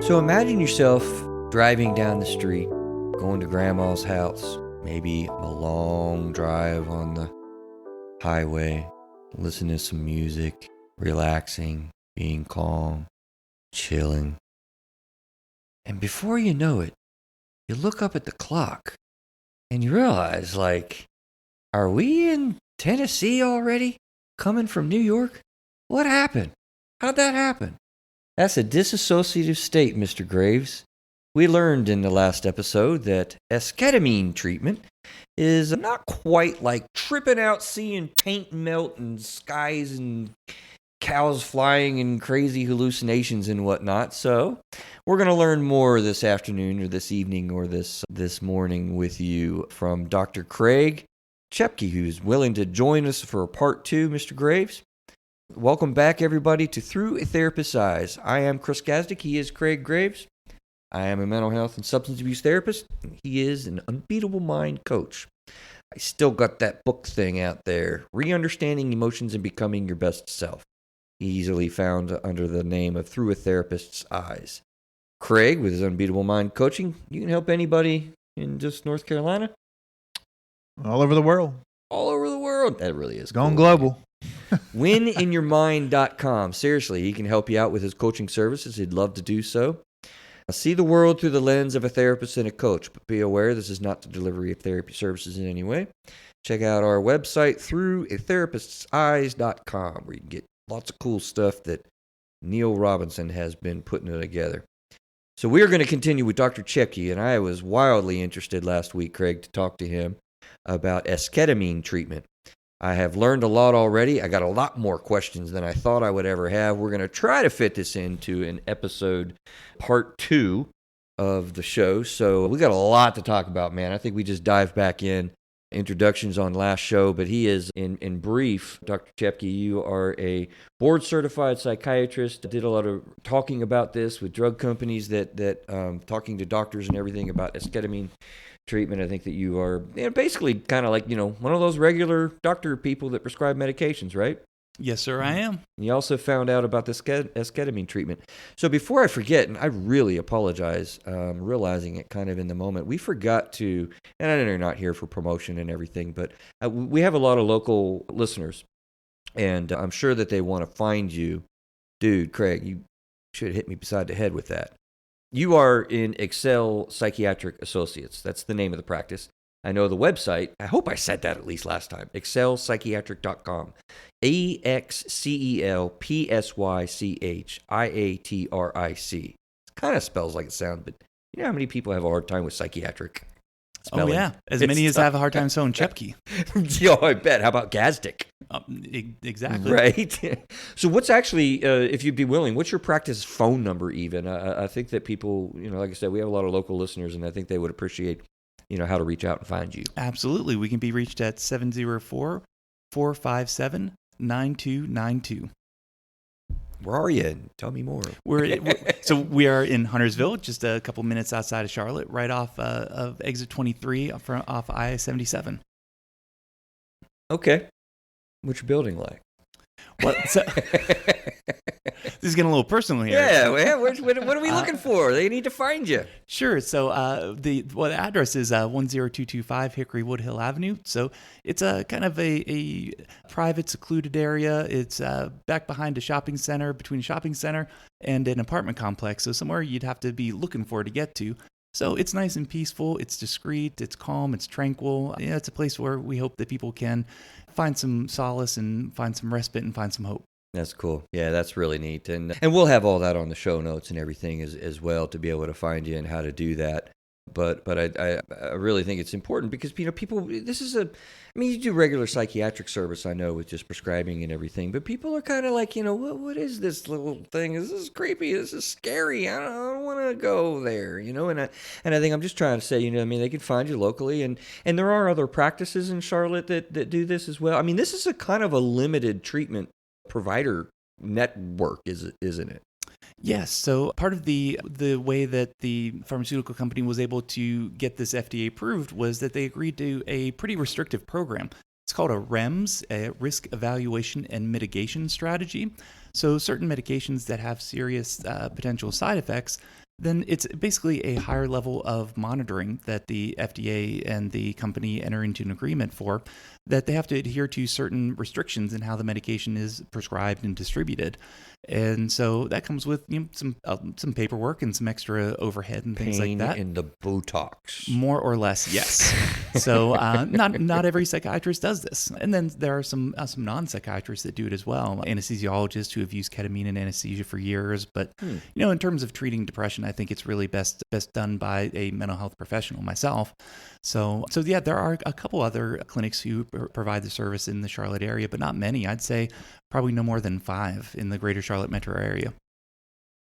So imagine yourself driving down the street, going to grandma's house, maybe a long drive on the highway, listening to some music, relaxing, being calm, chilling. And before you know it, you look up at the clock and you realize, are we in Tennessee already? Coming from New York? What happened? How'd that happen? That's a dissociative state, Mr. Graves. We learned in the last episode that ketamine treatment is not quite like tripping out seeing paint melt and skies and cows flying and crazy hallucinations and whatnot. So we're going to learn more this afternoon or this evening or this morning with you from Dr. Craig Chepke, who's willing to join us for part 2, Mr. Graves. Welcome back, everybody, to Through a Therapist's Eyes. I am Chris Gazdick. He is Craig Graves. I am a mental health and substance abuse therapist. He is an unbeatable mind coach. I still got that book thing out there, Re-Understanding Emotions and Becoming Your Best Self. Easily found under the name of Through a Therapist's Eyes. Craig, with his unbeatable mind coaching, you can help anybody in just North Carolina. All over the world. All over the world. That really is Going cool. global. wininyourmind.com. Seriously, he can help you out with his coaching services. He'd love to do so. See the world through the lens of a therapist and a coach, but be aware this is not the delivery of therapy services in any way. Check out our website, throughatherapist'seyes.com, where you can get lots of cool stuff that Neil Robinson has been putting together. So we're going to continue with Dr. Chepke, and I was wildly interested last week, Craig, to talk to him about ketamine treatment. I have learned a lot already. I got a lot more questions than I thought I would ever have. We're going to try to fit this into an episode, part 2 of the show. So we got a lot to talk about, man. I think we just dive back in. Introductions on last show, but he is, in brief, Dr. Chepke, you are a board-certified psychiatrist. Did a lot of talking about this with drug companies, talking to doctors and everything about ketamine treatment. I think that you are basically kind of like, one of those regular doctor people that prescribe medications, right? Yes, sir, I am. You also found out about this ketamine treatment. So before I forget, and I really apologize, realizing it kind of in the moment, we forgot to, and I know you're not here for promotion and everything, but we have a lot of local listeners, and I'm sure that they want to find you. Dude, Craig, you should hit me beside the head with that. You are in Excel Psychiatric Associates. That's the name of the practice. I know the website. I hope I said that at least last time. ExcelPsychiatric.com. AXCELPSYCHIATRIC. It kind of spells like it sounds, but you know how many people have a hard time with psychiatric spelling? Oh, yeah. As many as have a hard time spelling Chepke. Yeah, I bet. How about Gazdick? Exactly. Right. So what's actually, if you'd be willing, what's your practice phone number even? I think that people, like I said, we have a lot of local listeners, and I think they would appreciate how to reach out and find you. Absolutely. We can be reached at 704-457-9292. Where are you? Tell me more. So we are in Huntersville, just a couple minutes outside of Charlotte, right off of exit 23 off I-77. Okay. What's your building like? This is getting a little personal here. Yeah, what are we looking for? They need to find you. Sure. So the address is 10225 Hickory Woodhill Avenue. So it's a kind of a private, secluded area. It's back behind a shopping center, between a shopping center and an apartment complex. So somewhere you'd have to be looking for to get to. So it's nice and peaceful. It's discreet. It's calm. It's tranquil. It's a place where we hope that people can find some solace and find some respite and find some hope. That's cool. Yeah, that's really neat. And we'll have all that on the show notes and everything as well to be able to find you and how to do that. But I really think it's important because, people, this is you do regular psychiatric service, I know, with just prescribing and everything, but people are kind of like, what is this little thing? This is creepy. This is scary. I don't want to go there, and I think I'm just trying to say, they can find you locally, and there are other practices in Charlotte that do this as well. This is a kind of a limited treatment provider network, isn't it? Yes. So part of the way that the pharmaceutical company was able to get this FDA approved was that they agreed to a pretty restrictive program. It's called a REMS, a Risk Evaluation and Mitigation Strategy. So certain medications that have serious potential side effects, then it's basically a higher level of monitoring that the FDA and the company enter into an agreement for, that they have to adhere to certain restrictions in how the medication is prescribed and distributed. And so that comes with some paperwork and some extra overhead and things like that. In the Botox. More or less, yes. So not every psychiatrist does this. And then there are some non-psychiatrists that do it as well. Anesthesiologists who have used ketamine and anesthesia for years. But, in terms of treating depression, I think it's really best done by a mental health professional, myself. So yeah, there are a couple other clinics who provide the service in the Charlotte area, but not many. I'd say probably no more than 5 in the greater Charlotte metro area.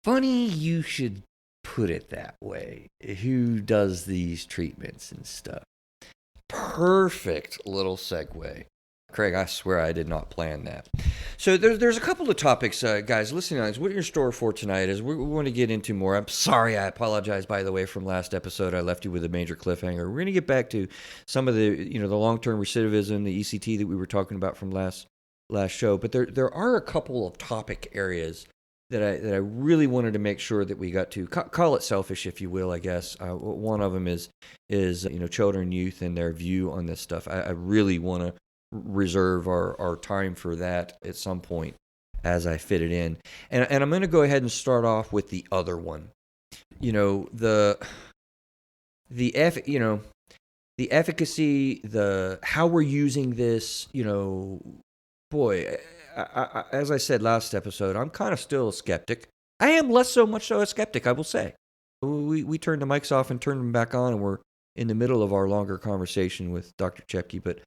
Funny you should put it that way. Who does these treatments and stuff? Perfect little segue. Craig, I swear I did not plan that. So there's a couple of topics, guys, listening on this. What are your store for tonight is we want to get into more. I'm sorry, I apologize, by the way, from last episode. I left you with a major cliffhanger. We're going to get back to some of the, the long-term recidivism, the ECT that we were talking about from last show. But there are a couple of topic areas that I really wanted to make sure that we got to. Call it selfish, if you will, I guess. One of them is children and youth and their view on this stuff. I really want to reserve our time for that at some point as I fit it in. And I'm going to go ahead and start off with the other one. The efficacy, the how we're using this, boy, I, as I said last episode, I'm kind of still a skeptic. I am less so much so a skeptic, I will say. We turned the mics off and turned them back on, and we're in the middle of our longer conversation with Dr. Chepke, but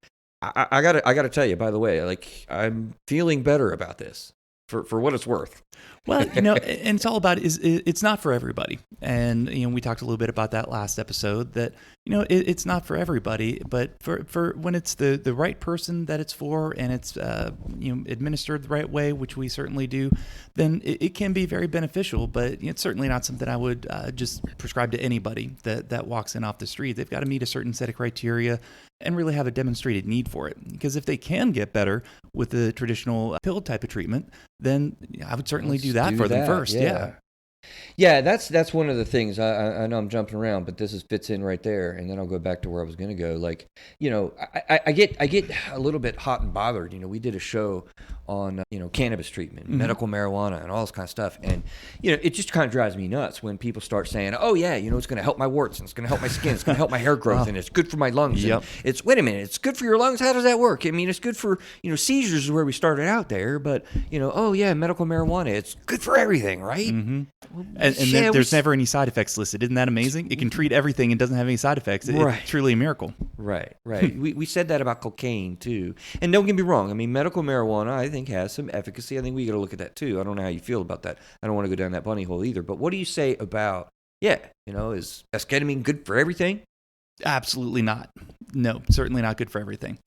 I gotta tell you, by the way, like, I'm feeling better about this for what it's worth. Well, and it's all about it's not for everybody. And, we talked a little bit about that last episode that, it's not for everybody, but for when it's the right person that it's for and it's, administered the right way, which we certainly do, then it can be very beneficial, but it's certainly not something I would just prescribe to anybody that walks in off the street. They've got to meet a certain set of criteria and really have a demonstrated need for it. Because if they can get better with the traditional pill type of treatment, then I would certainly do that for them first. Yeah, that's one of the things. I know I'm jumping around, but this fits in right there, and then I'll go back to where I was going to go. Like, I get a little bit hot and bothered. We did a show on cannabis treatment, medical marijuana, and all this kind of stuff, and it just kind of drives me nuts when people start saying, "Oh yeah, it's going to help my warts, and it's going to help my skin, it's going to help my hair growth, and it's good for my lungs." Yep. And wait a minute, it's good for your lungs. How does that work? I mean, it's good for seizures is where we started out there, but oh yeah, medical marijuana, it's good for everything, right? Mm-hmm. And there's never any side effects listed. Isn't that amazing? It can treat everything and doesn't have any side effects. It's truly a miracle. Right. we said that about cocaine too. And don't get me wrong. I mean, medical marijuana, I think, has some efficacy. I think we got to look at that too. I don't know how you feel about that. I don't want to go down that bunny hole either. But what do you say about, is ketamine good for everything? Absolutely not. No, certainly not good for everything.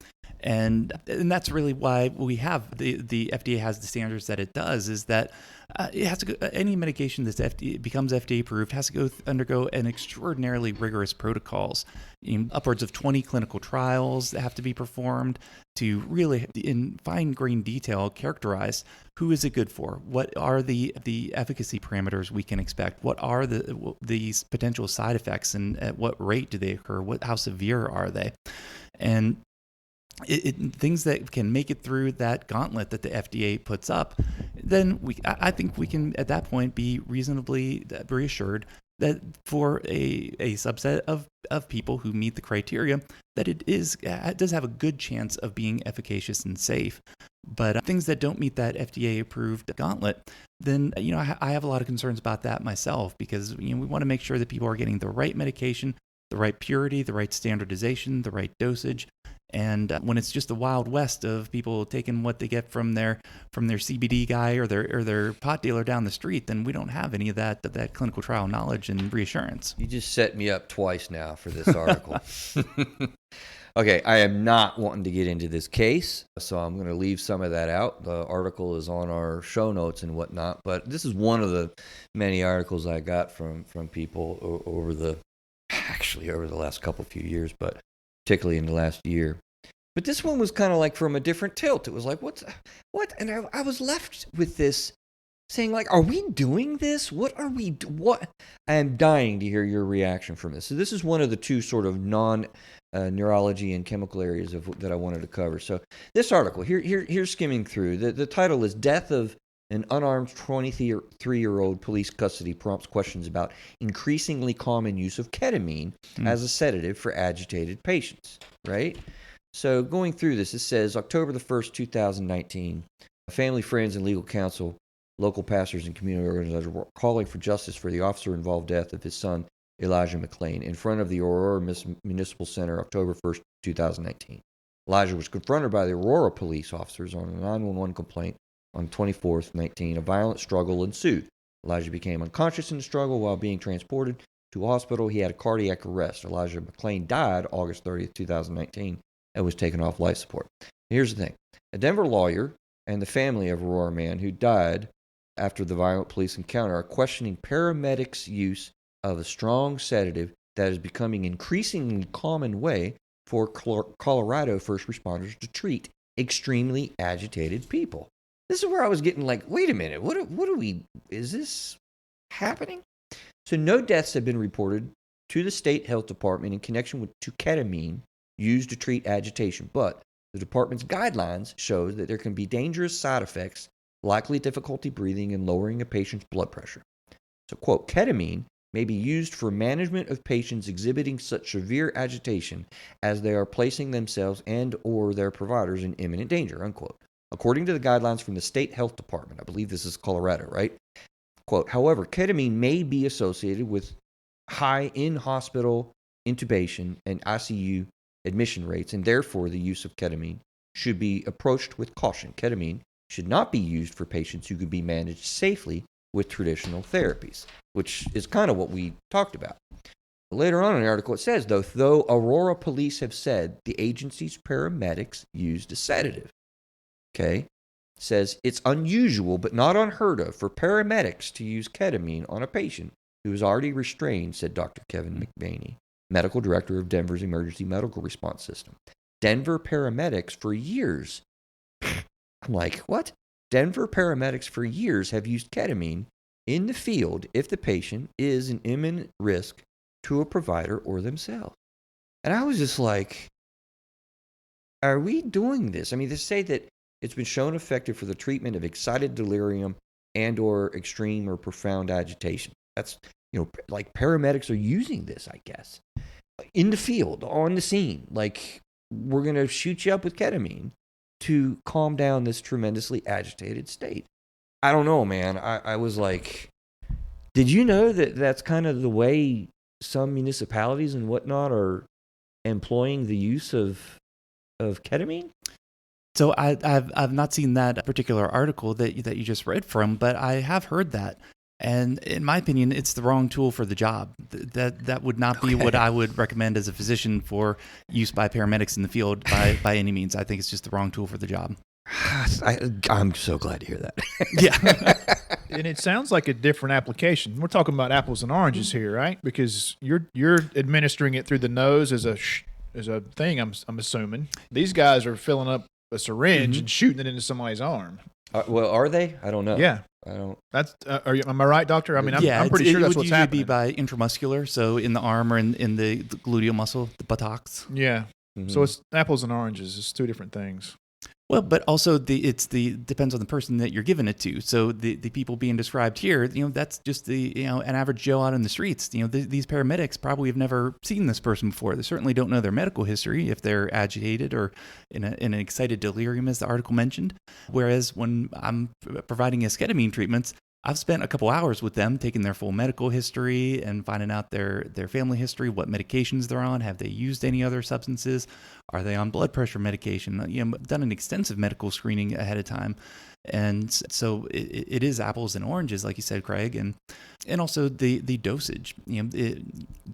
And that's really why we have the FDA has the standards that it does, is that it has to go, any medication that's becomes FDA approved has to undergo an extraordinarily rigorous protocols. Upwards of 20 clinical trials that have to be performed to really, in fine-grained detail, characterize who is it good for, what are the efficacy parameters we can expect, what are these potential side effects, and at what rate do they occur, how severe are they, and things that can make it through that gauntlet that the FDA puts up, then I think we can at that point be reasonably reassured that for a subset of people who meet the criteria, that it does have a good chance of being efficacious and safe. But things that don't meet that FDA approved gauntlet, then I have a lot of concerns about that myself, because we want to make sure that people are getting the right medication, the right purity, the right standardization, the right dosage. And when it's just the wild west of people taking what they get from their CBD guy or their pot dealer down the street, then we don't have any of that clinical trial knowledge and reassurance. You just set me up twice now for this article. Okay, I am not wanting to get into this case, so I'm going to leave some of that out. The article is on our show notes and whatnot, but this is one of the many articles I got from people over the last few years, but particularly in the last year. But this one was kind of like from a different tilt. It was like, what? And I was left with this saying like, are we doing this? What are we, what? I am dying to hear your reaction from this. So this is one of the two sort of neurology and chemical areas that I wanted to cover. So this article, here's skimming through. The title is Death of an Unarmed 23-year-old Police Custody Prompts Questions About Increasingly Common Use of Ketamine as a Sedative for Agitated Patients, right? So going through this, it says October the 1st, 2019, family, friends, and legal counsel, local pastors, and community organizers were calling for justice for the officer-involved death of his son, Elijah McClain, in front of the Aurora Municipal Center, October 1st, 2019. Elijah was confronted by the Aurora police officers on a 911 complaint on 24th, 19. A violent struggle ensued. Elijah became unconscious in the struggle while being transported to a hospital. He had a cardiac arrest. Elijah McClain died August 30th, 2019, and was taken off life support. Here's the thing. A Denver lawyer and the family of Aurora man who died after the violent police encounter are questioning paramedics' use of a strong sedative that is becoming increasingly common way for Colorado first responders to treat extremely agitated people. This is where I was getting like, wait a minute, is this happening? So no deaths have been reported to the state health department in connection to ketamine used to treat agitation, but the department's guidelines show that there can be dangerous side effects, likely difficulty breathing and lowering a patient's blood pressure. So, quote, ketamine may be used for management of patients exhibiting such severe agitation as they are placing themselves and or their providers in imminent danger, unquote. According to the guidelines from the state health department, I believe this is Colorado, right? Quote, however, ketamine may be associated with high in-hospital intubation and ICU admission rates, and therefore the use of ketamine should be approached with caution. Ketamine should not be used for patients who could be managed safely with traditional therapies, which is kind of what we talked about. Later on in the article, it says, though Aurora police have said the agency's paramedics used a sedative. Okay? It says it's unusual but not unheard of for paramedics to use ketamine on a patient who is already restrained, said Dr. Kevin McBaney, medical director of Denver's emergency medical response system. Denver paramedics for years. I'm like, what? Denver paramedics for years have used ketamine in the field if the patient is an imminent risk to a provider or themselves. And I was just like, are we doing this? I mean, they say that it's been shown effective for the treatment of excited delirium and or extreme or profound agitation. That's, like paramedics are using this, I guess, in the field, on the scene. Like, we're going to shoot you up with ketamine to calm down this tremendously agitated state. I don't know, man. I was like, did you know that that's kind of the way some municipalities and whatnot are employing the use of ketamine? So I've not seen that particular article that you just read from, but I have heard that. And in my opinion, it's the wrong tool for the job. That would not be what I would recommend as a physician for use by paramedics in the field by any means. I think it's just the wrong tool for the job. I'm so glad to hear that. Yeah. And it sounds like a different application. We're talking about apples and oranges here, right? Because you're administering it through the nose as a thing, I'm assuming. These guys are filling up a syringe and shooting it into somebody's arm. Well, are they? I don't know. Yeah. I don't. That's. Am I right, doctor? I mean, I'm pretty sure that's what's happening. It would usually be by intramuscular, so in the arm or in the gluteal muscle, the buttocks. Yeah. Mm-hmm. So it's apples and oranges. It's two different things. Well, but also depends on the person that you're giving it to. So the people being described here, that's just an average Joe out in the streets. These paramedics probably have never seen this person before. They certainly don't know their medical history if they're agitated or in an excited delirium, as the article mentioned. Whereas when I'm providing esketamine treatments, I've spent a couple hours with them, taking their full medical history and finding out their family history, what medications they're on, have they used any other substances, are they on blood pressure medication? I've done an extensive medical screening ahead of time. And so it is apples and oranges, like you said, Craig, and also the dosage.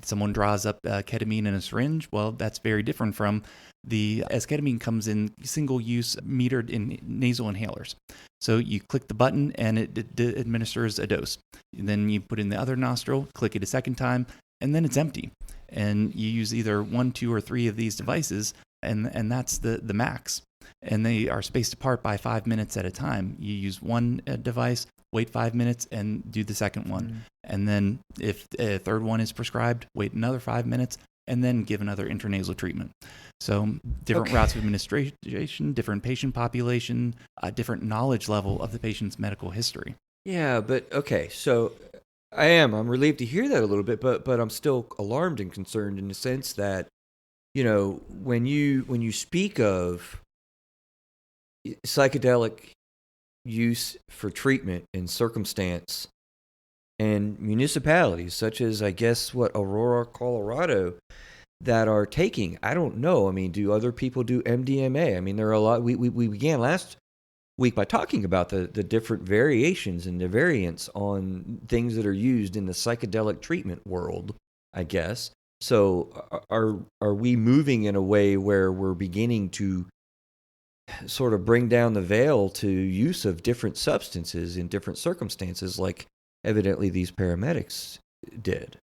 Someone draws up ketamine in a syringe. Well, that's very different from as ketamine comes in single-use metered in nasal inhalers. So you click the button and it administers a dose. And then you put in the other nostril, click it a second time, and then it's empty. And you use either 1, 2, or 3 of these devices, and that's the max. and they are spaced apart by 5 minutes at a time. You use one device, wait 5 minutes, and do the second one. And then if a third one is prescribed, wait another 5 minutes, and then give another intranasal treatment. So different routes of administration, different patient population, different knowledge level of the patient's medical history. Yeah, but okay, so I'm relieved to hear that a little bit, but I'm still alarmed and concerned in the sense that, when you speak of psychedelic use for treatment in circumstance and municipalities such as, I guess, Aurora, Colorado, that are taking, I don't know. I mean, do other people do MDMA? I mean, there are a lot. We began last week by talking about the different variations and the variants on things that are used in the psychedelic treatment world, I guess. So are we moving in a way where we're beginning to sort of bring down the veil to use of different substances in different circumstances, like evidently these paramedics did?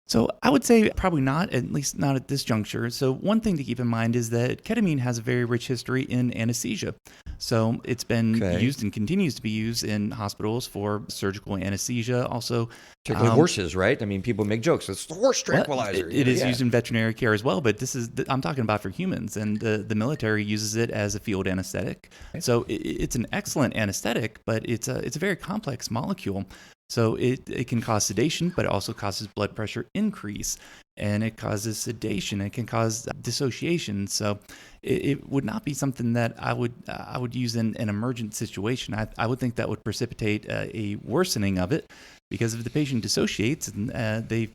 So I would say probably not, at least not at this juncture. So one thing to keep in mind is that ketamine has a very rich history in anesthesia. So it's been used and continues to be used in hospitals for surgical anesthesia. Also, particularly horses, right? I mean, people make jokes. It's the horse tranquilizer. It is used in veterinary care as well, but I'm talking about for humans, and the military uses it as a field anesthetic. Okay. So it's an excellent anesthetic, but it's a very complex molecule. So it can cause sedation, but it also causes blood pressure increase, and it causes sedation. It can cause dissociation. So it would not be something that I would use in an emergent situation. I would think that would precipitate a worsening of it, because if the patient dissociates and they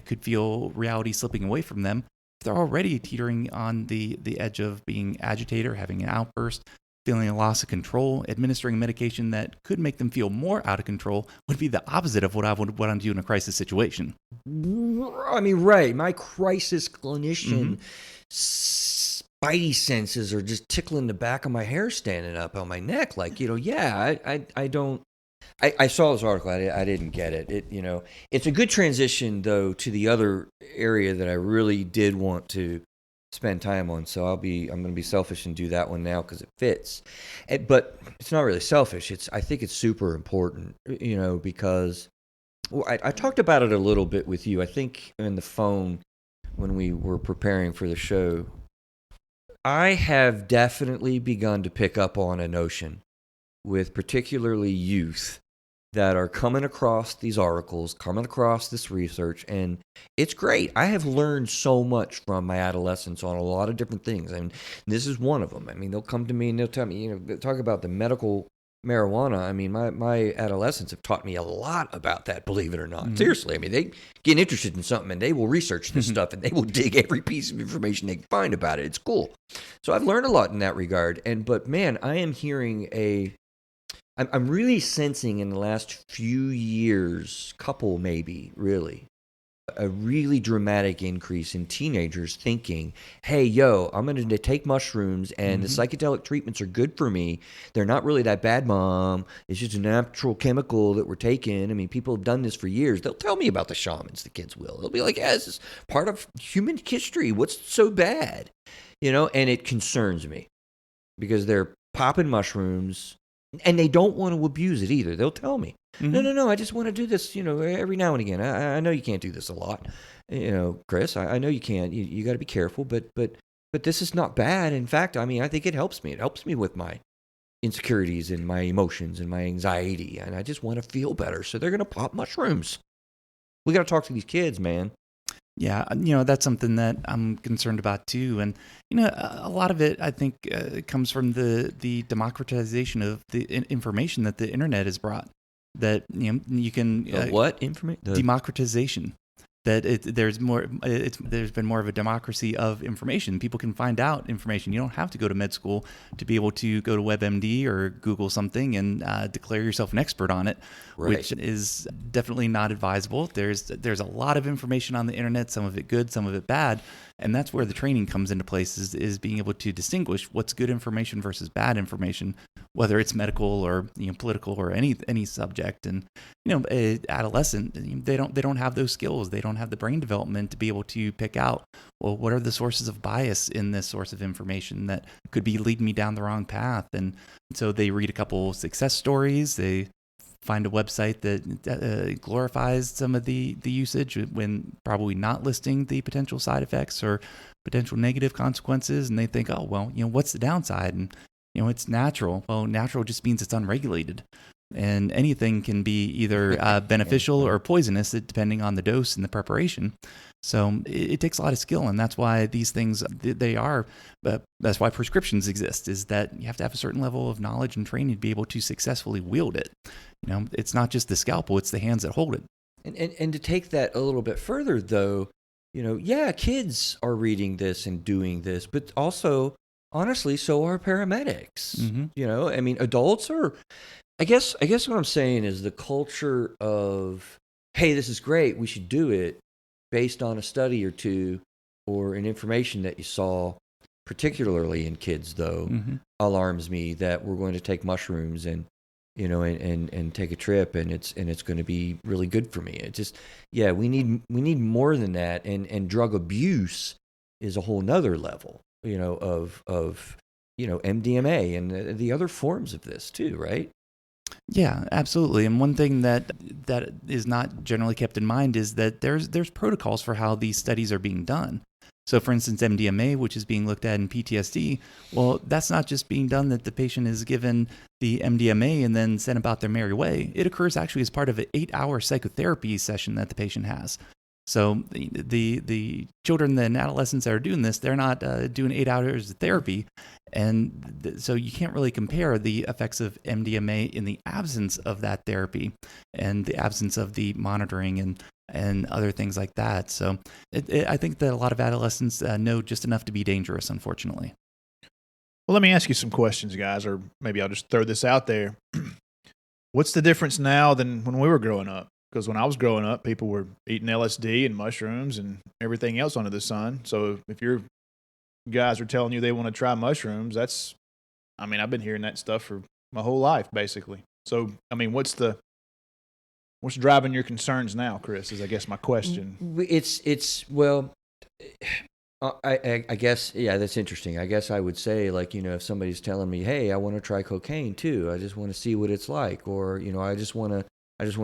could feel reality slipping away from them, if they're already teetering on the edge of being agitated or having an outburst, feeling a loss of control, administering medication that could make them feel more out of control would be the opposite of what I would do in a crisis situation. I mean, right. My crisis clinician spidey senses are just tickling the back of my hair standing up on my neck. Like, I don't. I saw this article. I didn't get it. It's a good transition though to the other area that I really did want to spend time on, so I'm going to be selfish and do that one now because it fits. But it's not really selfish. I think it's super important, because I talked about it a little bit with you. I think in the phone when we were preparing for the show. I have definitely begun to pick up on a notion with particularly youth that are coming across these articles, coming across this research, and it's great. I have learned so much from my adolescence on a lot of different things, and this is one of them. I mean, they'll come to me and they'll tell me, talk about the medical marijuana. I mean, my adolescents have taught me a lot about that, believe it or not. Mm-hmm. Seriously, I mean, they get interested in something and they will research this stuff and they will dig every piece of information they can find about it. It's cool. So I've learned a lot in that regard, but man, I am hearing I'm really sensing in the last few years, couple maybe, really, a really dramatic increase in teenagers thinking, hey, I'm going to take mushrooms and the psychedelic treatments are good for me. They're not really that bad, Mom. It's just a natural chemical that we're taking. I mean, people have done this for years. They'll tell me about the shamans, the kids will. They'll be like, yeah, this is part of human history. What's so bad? And it concerns me because they're popping mushrooms. And they don't want to abuse it either. They'll tell me, no, I just want to do this, every now and again. I know you can't do this a lot, Chris. I know you can't. You got to be careful, but this is not bad. In fact, I mean, I think it helps me. It helps me with my insecurities and my emotions and my anxiety, and I just want to feel better. So they're going to pop mushrooms. We got to talk to these kids, man. Yeah, that's something that I'm concerned about too. And, a lot of it, I think, comes from the democratization of the information that the internet has brought. That, you can... what information? Democratization. That there's been more of a democracy of information. People can find out information. You don't have to go to med school to be able to go to WebMD or Google something and declare yourself an expert on it, right. Which is definitely not advisable. There's a lot of information on the internet, some of it good, some of it bad. And that's where the training comes into place, is being able to distinguish what's good information versus bad information, whether it's medical or political or any subject. And adolescent, they don't have those skills. They don't have the brain development to be able to pick out, well, what are the sources of bias in this source of information that could be leading me down the wrong path. And so they read a couple success stories. They find a website that glorifies some of the usage when probably not listing the potential side effects or potential negative consequences. And they think, oh, well, what's the downside? And, it's natural. Well, natural just means it's unregulated. And anything can be either beneficial or poisonous depending on the dose and the preparation. So it takes a lot of skill, and that's why these things, that's why prescriptions exist, is that you have to have a certain level of knowledge and training to be able to successfully wield it. It's not just the scalpel, it's the hands that hold it. And to take that a little bit further, though, kids are reading this and doing this, but also, honestly, so are paramedics. Mm-hmm. Adults are... I guess what I'm saying is the culture of, hey, this is great, we should do it, based on a study or two or an information that you saw, particularly in kids, though, alarms me that we're going to take mushrooms and take a trip and it's going to be really good for me. It just, we need more than that, and drug abuse is a whole nother level, of MDMA and the other forms of this too, right? Yeah, absolutely. And one thing that is not generally kept in mind is that there's protocols for how these studies are being done. So, for instance, MDMA, which is being looked at in PTSD, well, that's not just being done that the patient is given the MDMA and then sent about their merry way. It occurs actually as part of an 8-hour psychotherapy session that the patient has. So the children and adolescents that are doing this, they're not doing 8 hours of therapy. And so you can't really compare the effects of MDMA in the absence of that therapy and the absence of the monitoring and other things like that. So I think that a lot of adolescents know just enough to be dangerous, unfortunately. Well, let me ask you some questions, guys, or maybe I'll just throw this out there. What's the difference now than when we were growing up? Because when I was growing up, people were eating LSD and mushrooms and everything else under the sun. So if your guys are telling you they want to try mushrooms, I've been hearing that stuff for my whole life, basically. So, what's driving your concerns now, Chris, is I guess my question. I guess, that's interesting. I guess I would say, if somebody's telling me, hey, I want to try cocaine too, I just want to see what it's like, or, I just want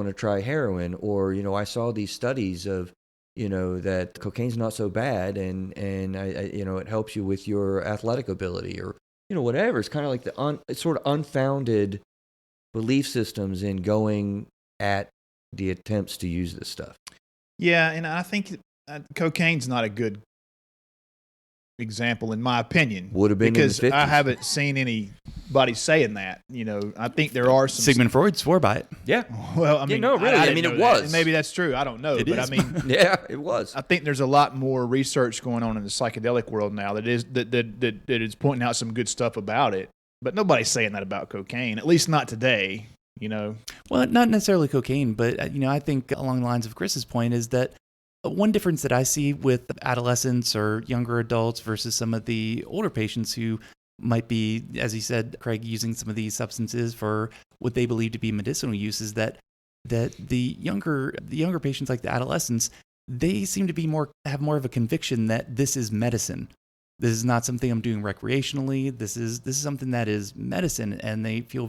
to try heroin, or, I saw these studies of, that cocaine's not so bad and I it helps you with your athletic ability, or, whatever. It's kind of like it's sort of unfounded belief systems in going at the attempts to use this stuff. Yeah, and I think cocaine's not a good example, in my opinion. Would have been because in the 50s. I haven't seen anybody saying that. I think there are some. Sigmund Freud swore by it. Yeah. Well, really. It was. And maybe that's true. I don't know. It but is. Yeah, it was. I think there's a lot more research going on in the psychedelic world now that is pointing out some good stuff about it. But nobody's saying that about cocaine, at least not today. Well, not necessarily cocaine, but I think along the lines of Chris's point is that one difference that I see with adolescents or younger adults versus some of the older patients who might be, as you said, Craig, using some of these substances for what they believe to be medicinal use, is that the younger patients, like the adolescents, they seem to have more of a conviction that this is medicine. This is not something I'm doing recreationally. This is something that is medicine, and they feel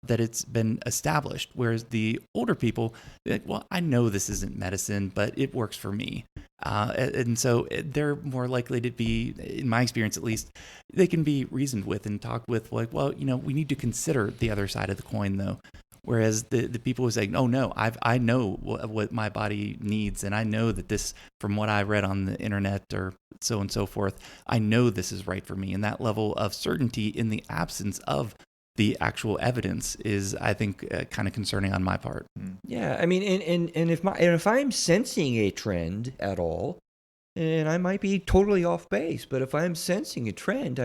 that it's been established. Whereas the older people, they're like, well, I know this isn't medicine, but it works for me. And so they're more likely to be, in my experience at least, they can be reasoned with and talked with, like, well, we need to consider the other side of the coin, though. Whereas the people who say, oh, no, I know what my body needs, and I know that this, from what I read on the internet or so and so forth, I know this is right for me. And that level of certainty in the absence of the actual evidence is, I think, kind of concerning on my part. Yeah, and if I'm sensing a trend at all, and I might be totally off base, but if I'm sensing a trend,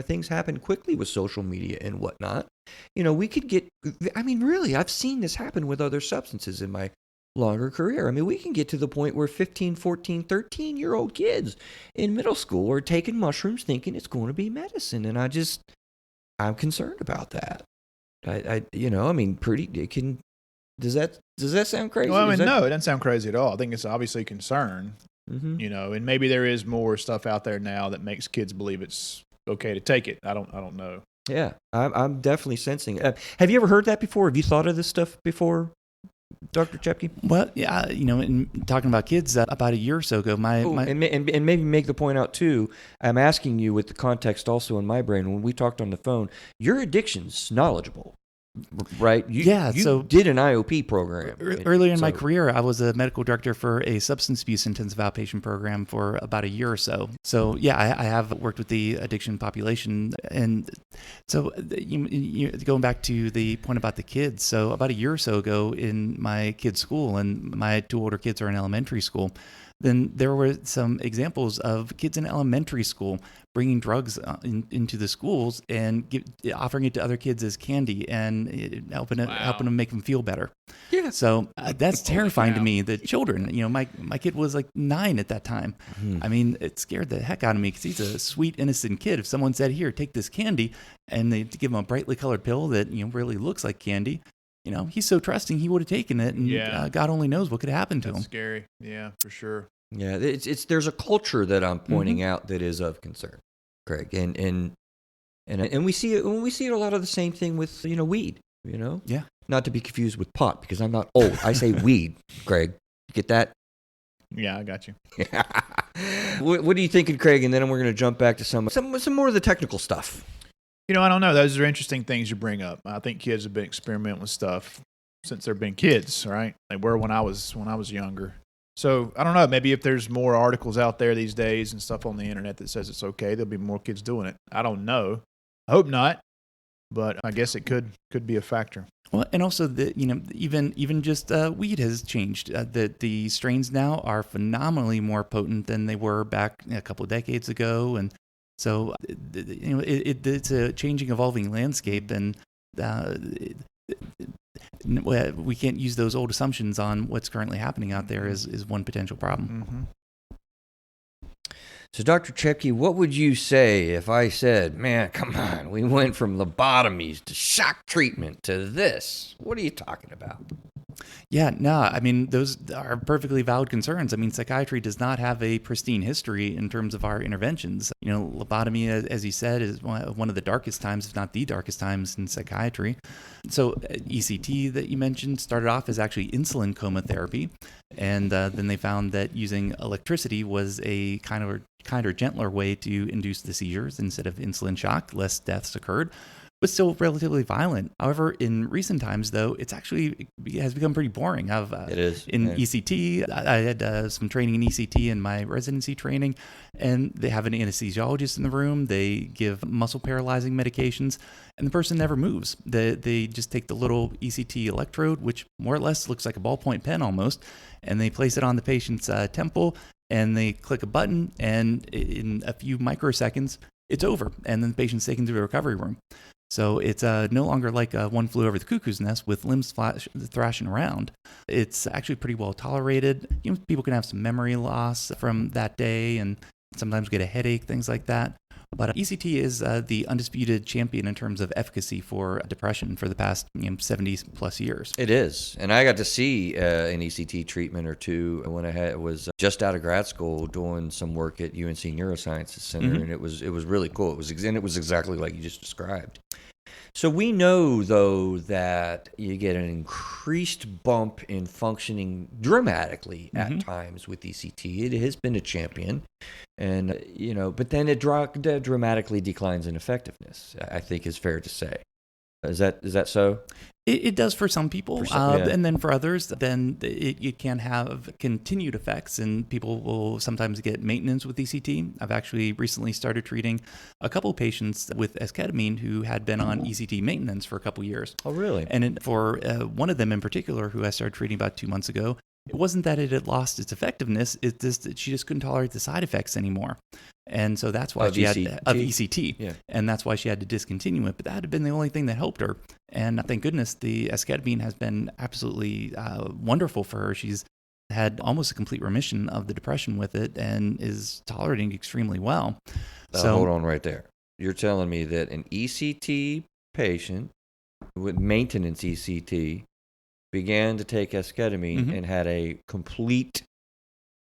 things happen quickly with social media and whatnot. We could get. Really, I've seen this happen with other substances in my longer career. I mean, we can get to the point where 15, 14, 13-year-old kids in middle school are taking mushrooms thinking it's going to be medicine. And I'm concerned about that. Does that sound crazy? Well, I mean, no, it doesn't sound crazy at all. I think it's obviously a concern, Mm-hmm. and maybe there is more stuff out there now that makes kids believe it's okay to take it. I don't know. Yeah, I'm definitely sensing it. Have you ever heard that before? Have you thought of this stuff before, Dr. Chepke? Well, yeah, in talking about kids, about a year or so ago, and maybe make the point out too. I'm asking you with the context also in my brain. When we talked on the phone, your addiction's knowledgeable, right? You did an IOP program. Earlier in my career, I was a medical director for a substance abuse intensive outpatient program for about a year or so. So yeah, I have worked with the addiction population. And so going back to the point about the kids, so about a year or so ago in my kids' school, and my two older kids are in elementary school, then there were some examples of kids in elementary school bringing drugs into the schools and offering it to other kids as candy and helping them make them feel better. Yeah. So that's terrifying to me. The children, my kid was like 9 at that time. Mm-hmm. I mean, it scared the heck out of me because he's a sweet, innocent kid. If someone said, "Here, take this candy," and they give him a brightly colored pill that really looks like candy, he's so trusting he would have taken it, and God only knows what could happen to him. That's scary. Yeah, for sure. Yeah, there's a culture that I'm pointing out that is of concern, Craig, and we see it when we see a lot of the same thing with weed, Yeah. Not to be confused with pot because I'm not old. I say weed, Craig. You get that? Yeah, I got you. What are you thinking, Craig? And then we're going to jump back to some more of the technical stuff. I don't know. Those are interesting things you bring up. I think kids have been experimenting with stuff since they've been kids, right? They were when I was younger. So I don't know. Maybe if there's more articles out there these days and stuff on the internet that says it's okay, there'll be more kids doing it. I don't know. I hope not, but I guess it could be a factor. Well, and also even just weed has changed. The strains now are phenomenally more potent than they were back a couple of decades ago, and so it's a changing, evolving landscape, and we can't use those old assumptions on what's currently happening out there is one potential problem. Mm-hmm. So, Dr. Chepke, what would you say if I said, man, come on, we went from lobotomies to shock treatment to this? What are you talking about? Yeah, no, I mean, those are perfectly valid concerns. I mean, psychiatry does not have a pristine history in terms of our interventions. Lobotomy, as you said, is one of the darkest times, if not the darkest times in psychiatry. So ECT that you mentioned started off as actually insulin coma therapy. And then they found that using electricity was a kinder, gentler way to induce the seizures instead of insulin shock. Less deaths occurred, but still relatively violent. However, in recent times, though, it has become pretty boring. It is. ECT, I had some training in ECT in my residency training, and they have an anesthesiologist in the room. They give muscle paralyzing medications, and the person never moves. They just take the little ECT electrode, which more or less looks like a ballpoint pen almost, and they place it on the patient's temple, and they click a button, and in a few microseconds, it's over, and then the patient's taken to the recovery room. So it's no longer like One Flew Over the Cuckoo's Nest with limbs thrashing around. It's actually pretty well tolerated. People can have some memory loss from that day and sometimes get a headache, things like that. But ECT is the undisputed champion in terms of efficacy for depression for the past 70 plus years. It is. And I got to see an ECT treatment or two when I was just out of grad school doing some work at UNC Neurosciences Center, and it was really cool. It was exactly like you just described. So we know, though, that you get an increased bump in functioning dramatically at times with ECT. It has been a champion, and but then it dramatically declines in effectiveness, I think is fair to say. Is that so? It does for some people, and then for others, then it can have continued effects, and people will sometimes get maintenance with ECT. I've actually recently started treating a couple of patients with Ketamine who had been on ECT maintenance for a couple of years. Oh, really? And for one of them in particular, who I started treating about 2 months ago, it wasn't that it had lost its effectiveness. It's just that she just couldn't tolerate the side effects anymore. And so that's why Of she had ECT? of ECT. Yeah. And that's why she had to discontinue it. But that had been the only thing that helped her. And thank goodness the esketamine has been absolutely wonderful for her. She's had almost a complete remission of the depression with it and is tolerating extremely well. So Hold on right there. You're telling me that an ECT patient with maintenance ECT began to take esketamine and had a complete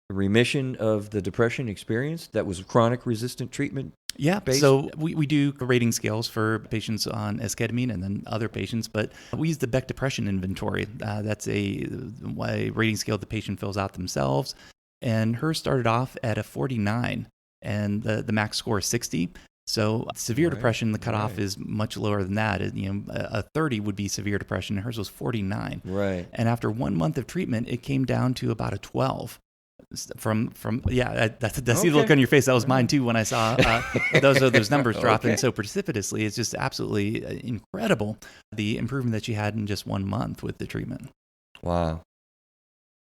remission of the depression experience that was chronic resistant treatment? Yeah, based? so we do rating scales for patients on esketamine and then other patients, but we use the Beck Depression Inventory. That's a rating scale the patient fills out themselves, and hers started off at a 49, and the max score is 60. So severe depression, the cutoff is much lower than that. A 30 would be severe depression, and hers was 49. Right. And after 1 month of treatment, it came down to about a 12. From that's the look on your face. That was mine too when I saw those numbers dropping so precipitously. It's just absolutely incredible, the improvement that she had in just 1 month with the treatment. Wow.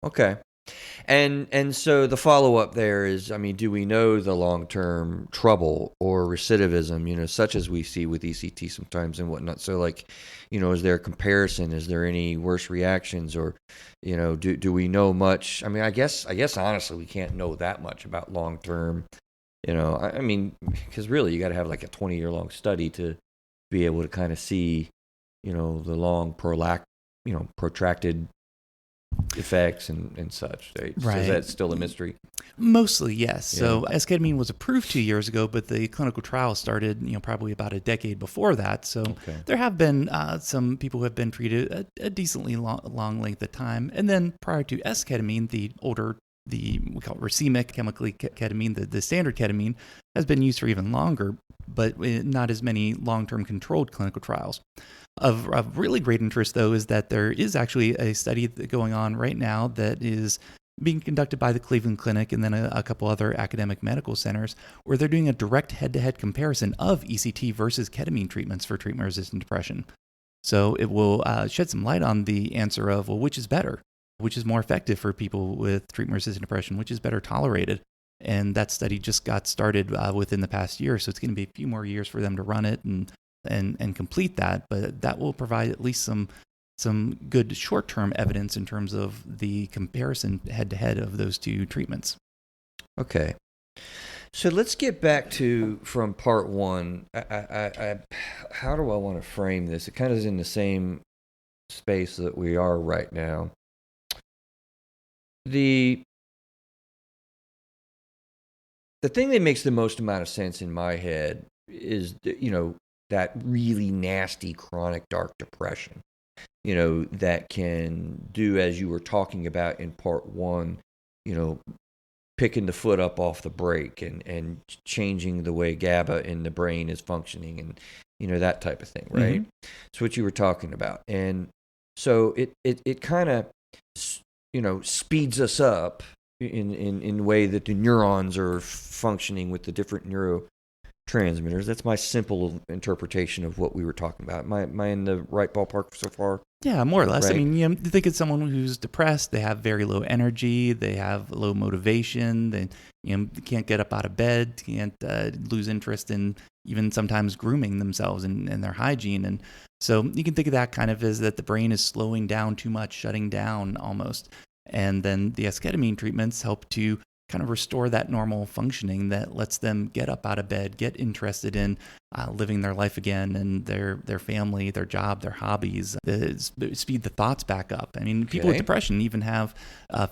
Okay. And so the follow-up there is, I mean, do we know the long-term trouble or recidivism, such as we see with ECT sometimes and whatnot? So like, is there a comparison? Is there any worse reactions, or, do we know much? I mean, I guess honestly, we can't know that much about long-term, I mean, because really you got to have like a 20-year-long study to be able to kind of see, the long protracted effects and such, right? Right. So that's still a mystery? Mostly, yes. Yeah. So esketamine was approved 2 years ago, but the clinical trial started, probably about a decade before that. So there have been some people who have been treated a decently long length of time. And then prior to esketamine, we call it racemic chemically ketamine, the standard ketamine, has been used for even longer, but not as many long-term controlled clinical trials. Of really great interest, though, is that there is actually a study going on right now that is being conducted by the Cleveland Clinic and then a couple other academic medical centers, where they're doing a direct head-to-head comparison of ECT versus ketamine treatments for treatment-resistant depression. So it will shed some light on the answer of, well, which is better? Which is more effective for people with treatment-resistant depression? Which is better tolerated? And that study just got started within the past year, so it's going to be a few more years for them to run it and complete that. But that will provide at least some good short-term evidence in terms of the comparison head-to-head of those two treatments. Okay. So let's get back from part one. I how do I want to frame this? It kind of is in the same space that we are right now. The thing that makes the most amount of sense in my head is, that really nasty chronic dark depression, that can do, as you were talking about in part one, picking the foot up off the brake and changing the way GABA in the brain is functioning and, that type of thing, right? That's what you were talking about. And so it kind of, speeds us up in the way that the neurons are functioning with the different neurotransmitters. That's my simple interpretation of what we were talking about. Am I in the right ballpark so far? Yeah, more or less. Right. I mean, you think it's someone who's depressed. They have very low energy. They have low motivation. They can't get up out of bed. Can't lose interest in even sometimes grooming themselves and their hygiene. And so you can think of that kind of as that the brain is slowing down too much, shutting down almost. And then the esketamine treatments help to kind of restore that normal functioning that lets them get up out of bed, get interested in living their life again and their family, their job, their hobbies, speed the thoughts back up. I mean, people with depression even have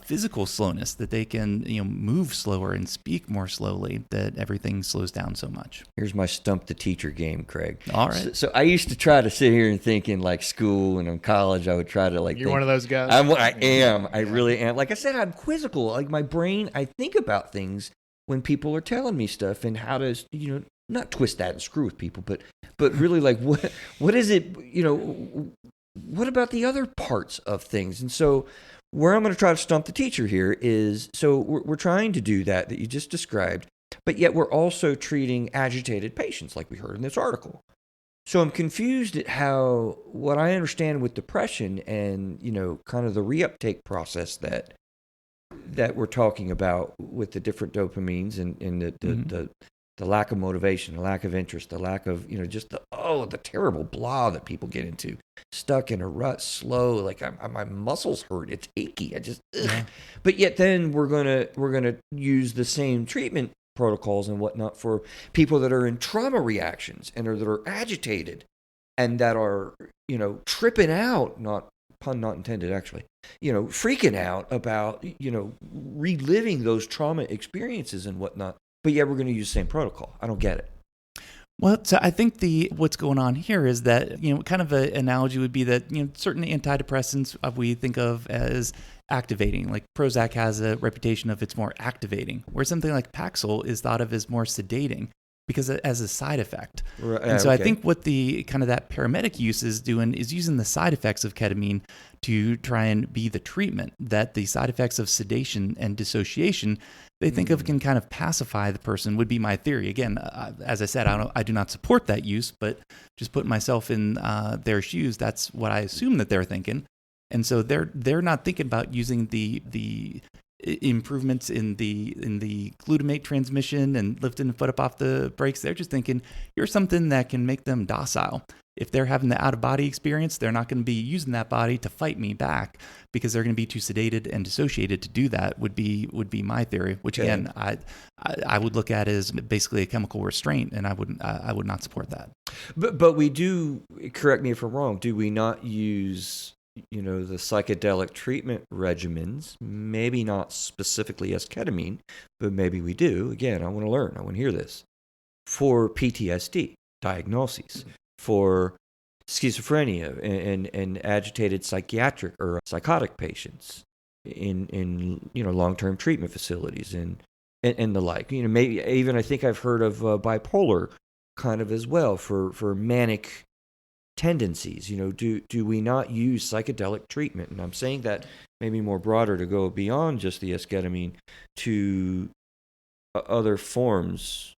physical slowness, that they can move slower and speak more slowly, that everything slows down so much. Here's my stump the teacher game, Craig. All right. So I used to try to sit here and think in like school and in college, I would try to like. You're one of those guys? I am. I really am. Like I said, I'm quizzical. Like my brain, I think about things when people are telling me stuff and how to, not twist that and screw with people, but really like what is it, what about the other parts of things? And so where I'm going to try to stump the teacher here is, so we're trying to do that you just described, but yet we're also treating agitated patients like we heard in this article. So I'm confused at how, what I understand with depression and, kind of the reuptake process that that we're talking about with the different dopamines and the lack of motivation, the lack of interest, the lack of, just the terrible blah that people get into, stuck in a rut, slow, like my muscles hurt, it's achy, but yet then we're gonna use the same treatment protocols and whatnot for people that are in trauma reactions and that are agitated and that are, tripping out, pun not intended actually, freaking out about, reliving those trauma experiences and whatnot. But yeah, we're going to use the same protocol. I don't get it. Well, so I think what's going on here is that, kind of an analogy would be that, certain antidepressants we think of as activating. Like Prozac has a reputation of it's more activating, where something like Paxil is thought of as more sedating because as a side effect. And so I think what the kind of that paramedic use is doing is using the side effects of ketamine to try and be the treatment, that the side effects of sedation and dissociation they think of can kind of pacify the person, would be my theory. Again, as I said, I do not support that use, but just putting myself in their shoes, that's what I assume that they're thinking. And so they're not thinking about using the improvements in the glutamate transmission and lifting the foot up off the brakes. They're just thinking, here's something that can make them docile. If they're having the out-of-body experience, they're not going to be using that body to fight me back because they're going to be too sedated and dissociated to do that, would be my theory, which again, I would look at as basically a chemical restraint, and I would not support that. But we do, correct me if I'm wrong, do we not use, the psychedelic treatment regimens, maybe not specifically as ketamine, but maybe we do. Again, I want to learn. I want to hear this. For PTSD diagnoses, for schizophrenia and agitated psychiatric or psychotic patients in long-term treatment facilities and the like. Maybe even I think I've heard of bipolar kind of as well for manic tendencies. Do we not use psychedelic treatment? And I'm saying that maybe more broader to go beyond just the esketamine to other forms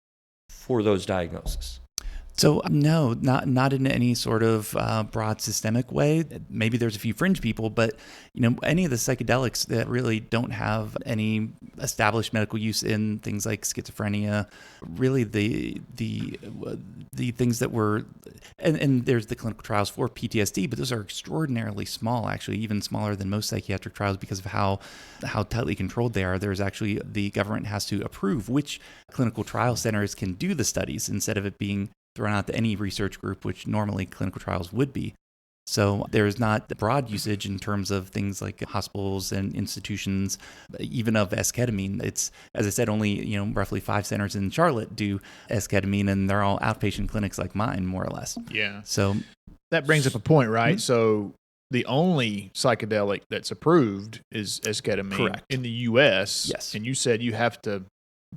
for those diagnoses. So no, not in any sort of broad systemic way. Maybe there's a few fringe people, but any of the psychedelics that really don't have any established medical use in things like schizophrenia, really the things that were, and there's the clinical trials for PTSD, but those are extraordinarily small, actually, even smaller than most psychiatric trials because of how tightly controlled they are. There's actually, the government has to approve which clinical trial centers can do the studies instead of it being thrown out to any research group, which normally clinical trials would be. So there's not broad usage in terms of things like hospitals and institutions, even of esketamine. It's, as I said, only roughly 5 centers in Charlotte do esketamine, and they're all outpatient clinics like mine, more or less. Yeah. So that brings up a point, right? Mm-hmm. So the only psychedelic that's approved is esketamine. Correct. In the U.S. Yes. And you said you have to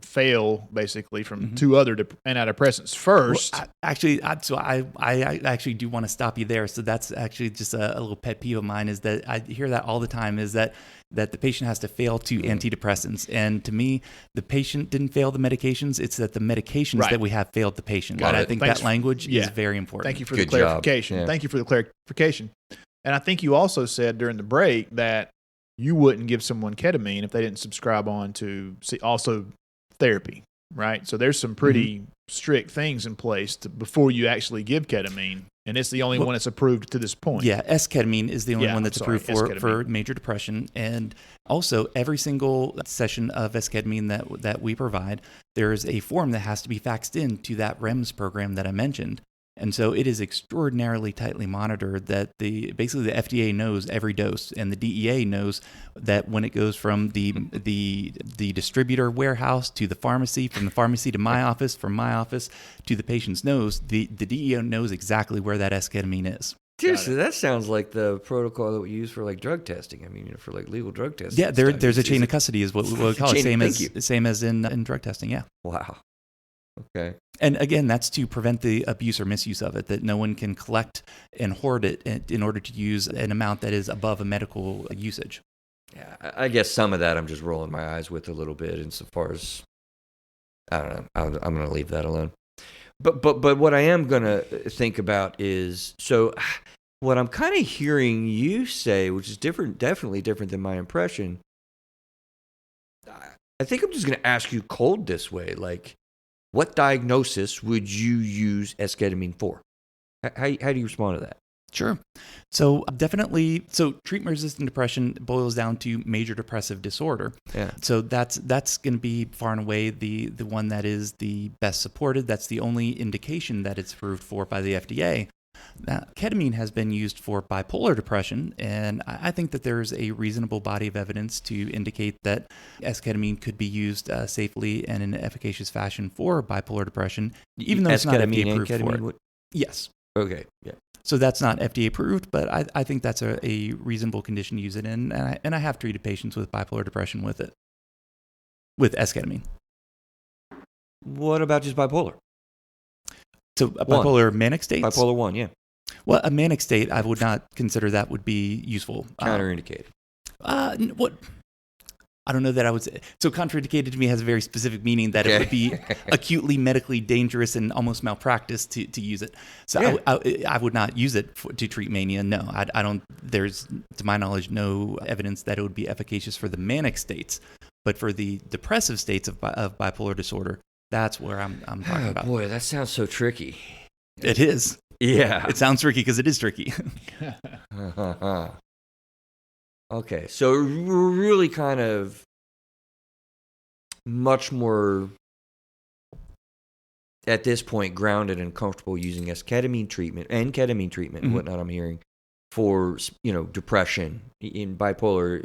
fail basically from 2 other antidepressants first. Well, I actually do want to stop you there. So that's actually just a little pet peeve of mine, is that I hear that all the time, is that the patient has to fail 2 antidepressants. And to me, the patient didn't fail the medications. It's that the medications that we have failed the patient. And I think that language is very important. Thank you for the clarification. Yeah. Thank you for the clarification. And I think you also said during the break that you wouldn't give someone ketamine if they didn't subscribe on to also therapy, right? So there's some pretty strict things in place before you actually give ketamine, and it's the only one that's approved to this point. Yeah, esketamine is the only one that's approved for major depression, and also every single session of esketamine that we provide, there is a form that has to be faxed in to that REMS program that I mentioned. And so it is extraordinarily tightly monitored that basically the FDA knows every dose, and the DEA knows that when it goes from the distributor warehouse to the pharmacy, from the pharmacy to my office, from my office to the patient's nose, the DEA knows exactly where that esketamine is. Seriously, that sounds like the protocol that we use for like drug testing. I mean, for like legal drug testing. Yeah, there's a chain of custody is what we call it. Same as in drug testing. Yeah. Wow. Okay. And again, that's to prevent the abuse or misuse of it, that no one can collect and hoard it in order to use an amount that is above a medical usage. Yeah, I guess some of that I'm just rolling my eyes with a little bit insofar as, I don't know, I'm going to leave that alone. But what I am going to think about is, so what I'm kind of hearing you say, which is definitely different than my impression, I think I'm just going to ask you cold this way. Like, what diagnosis would you use esketamine for? How do you respond to that? Sure. So definitely, treatment-resistant depression boils down to major depressive disorder. Yeah. So that's going to be far and away the one that is the best supported. That's the only indication that it's approved for by the FDA. Now, ketamine has been used for bipolar depression, and I think that there's a reasonable body of evidence to indicate that esketamine could be used safely and in an efficacious fashion for bipolar depression, even though it's not FDA approved for it. Yes. Okay. Yeah. So that's not FDA approved, but I think that's a reasonable condition to use it in, and I have treated patients with bipolar depression with it, with esketamine. What about just bipolar? So a bipolar manic states? Bipolar 1, yeah. Well, a manic state, I would not consider that would be useful. Counterindicated. What? I don't know that I would say. So contraindicated to me has a very specific meaning that it would be acutely medically dangerous and almost malpractice to use it. So I would not use it to treat mania. No, I don't. There's, to my knowledge, no evidence that it would be efficacious for the manic states. But for the depressive states of bipolar disorder, that's where I'm talking about. Boy, that sounds so tricky. It is. Yeah. It sounds tricky because it is tricky. Okay, so we're really kind of much more, at this point, grounded and comfortable using esketamine treatment and ketamine treatment and whatnot, I'm hearing, for, depression in bipolar.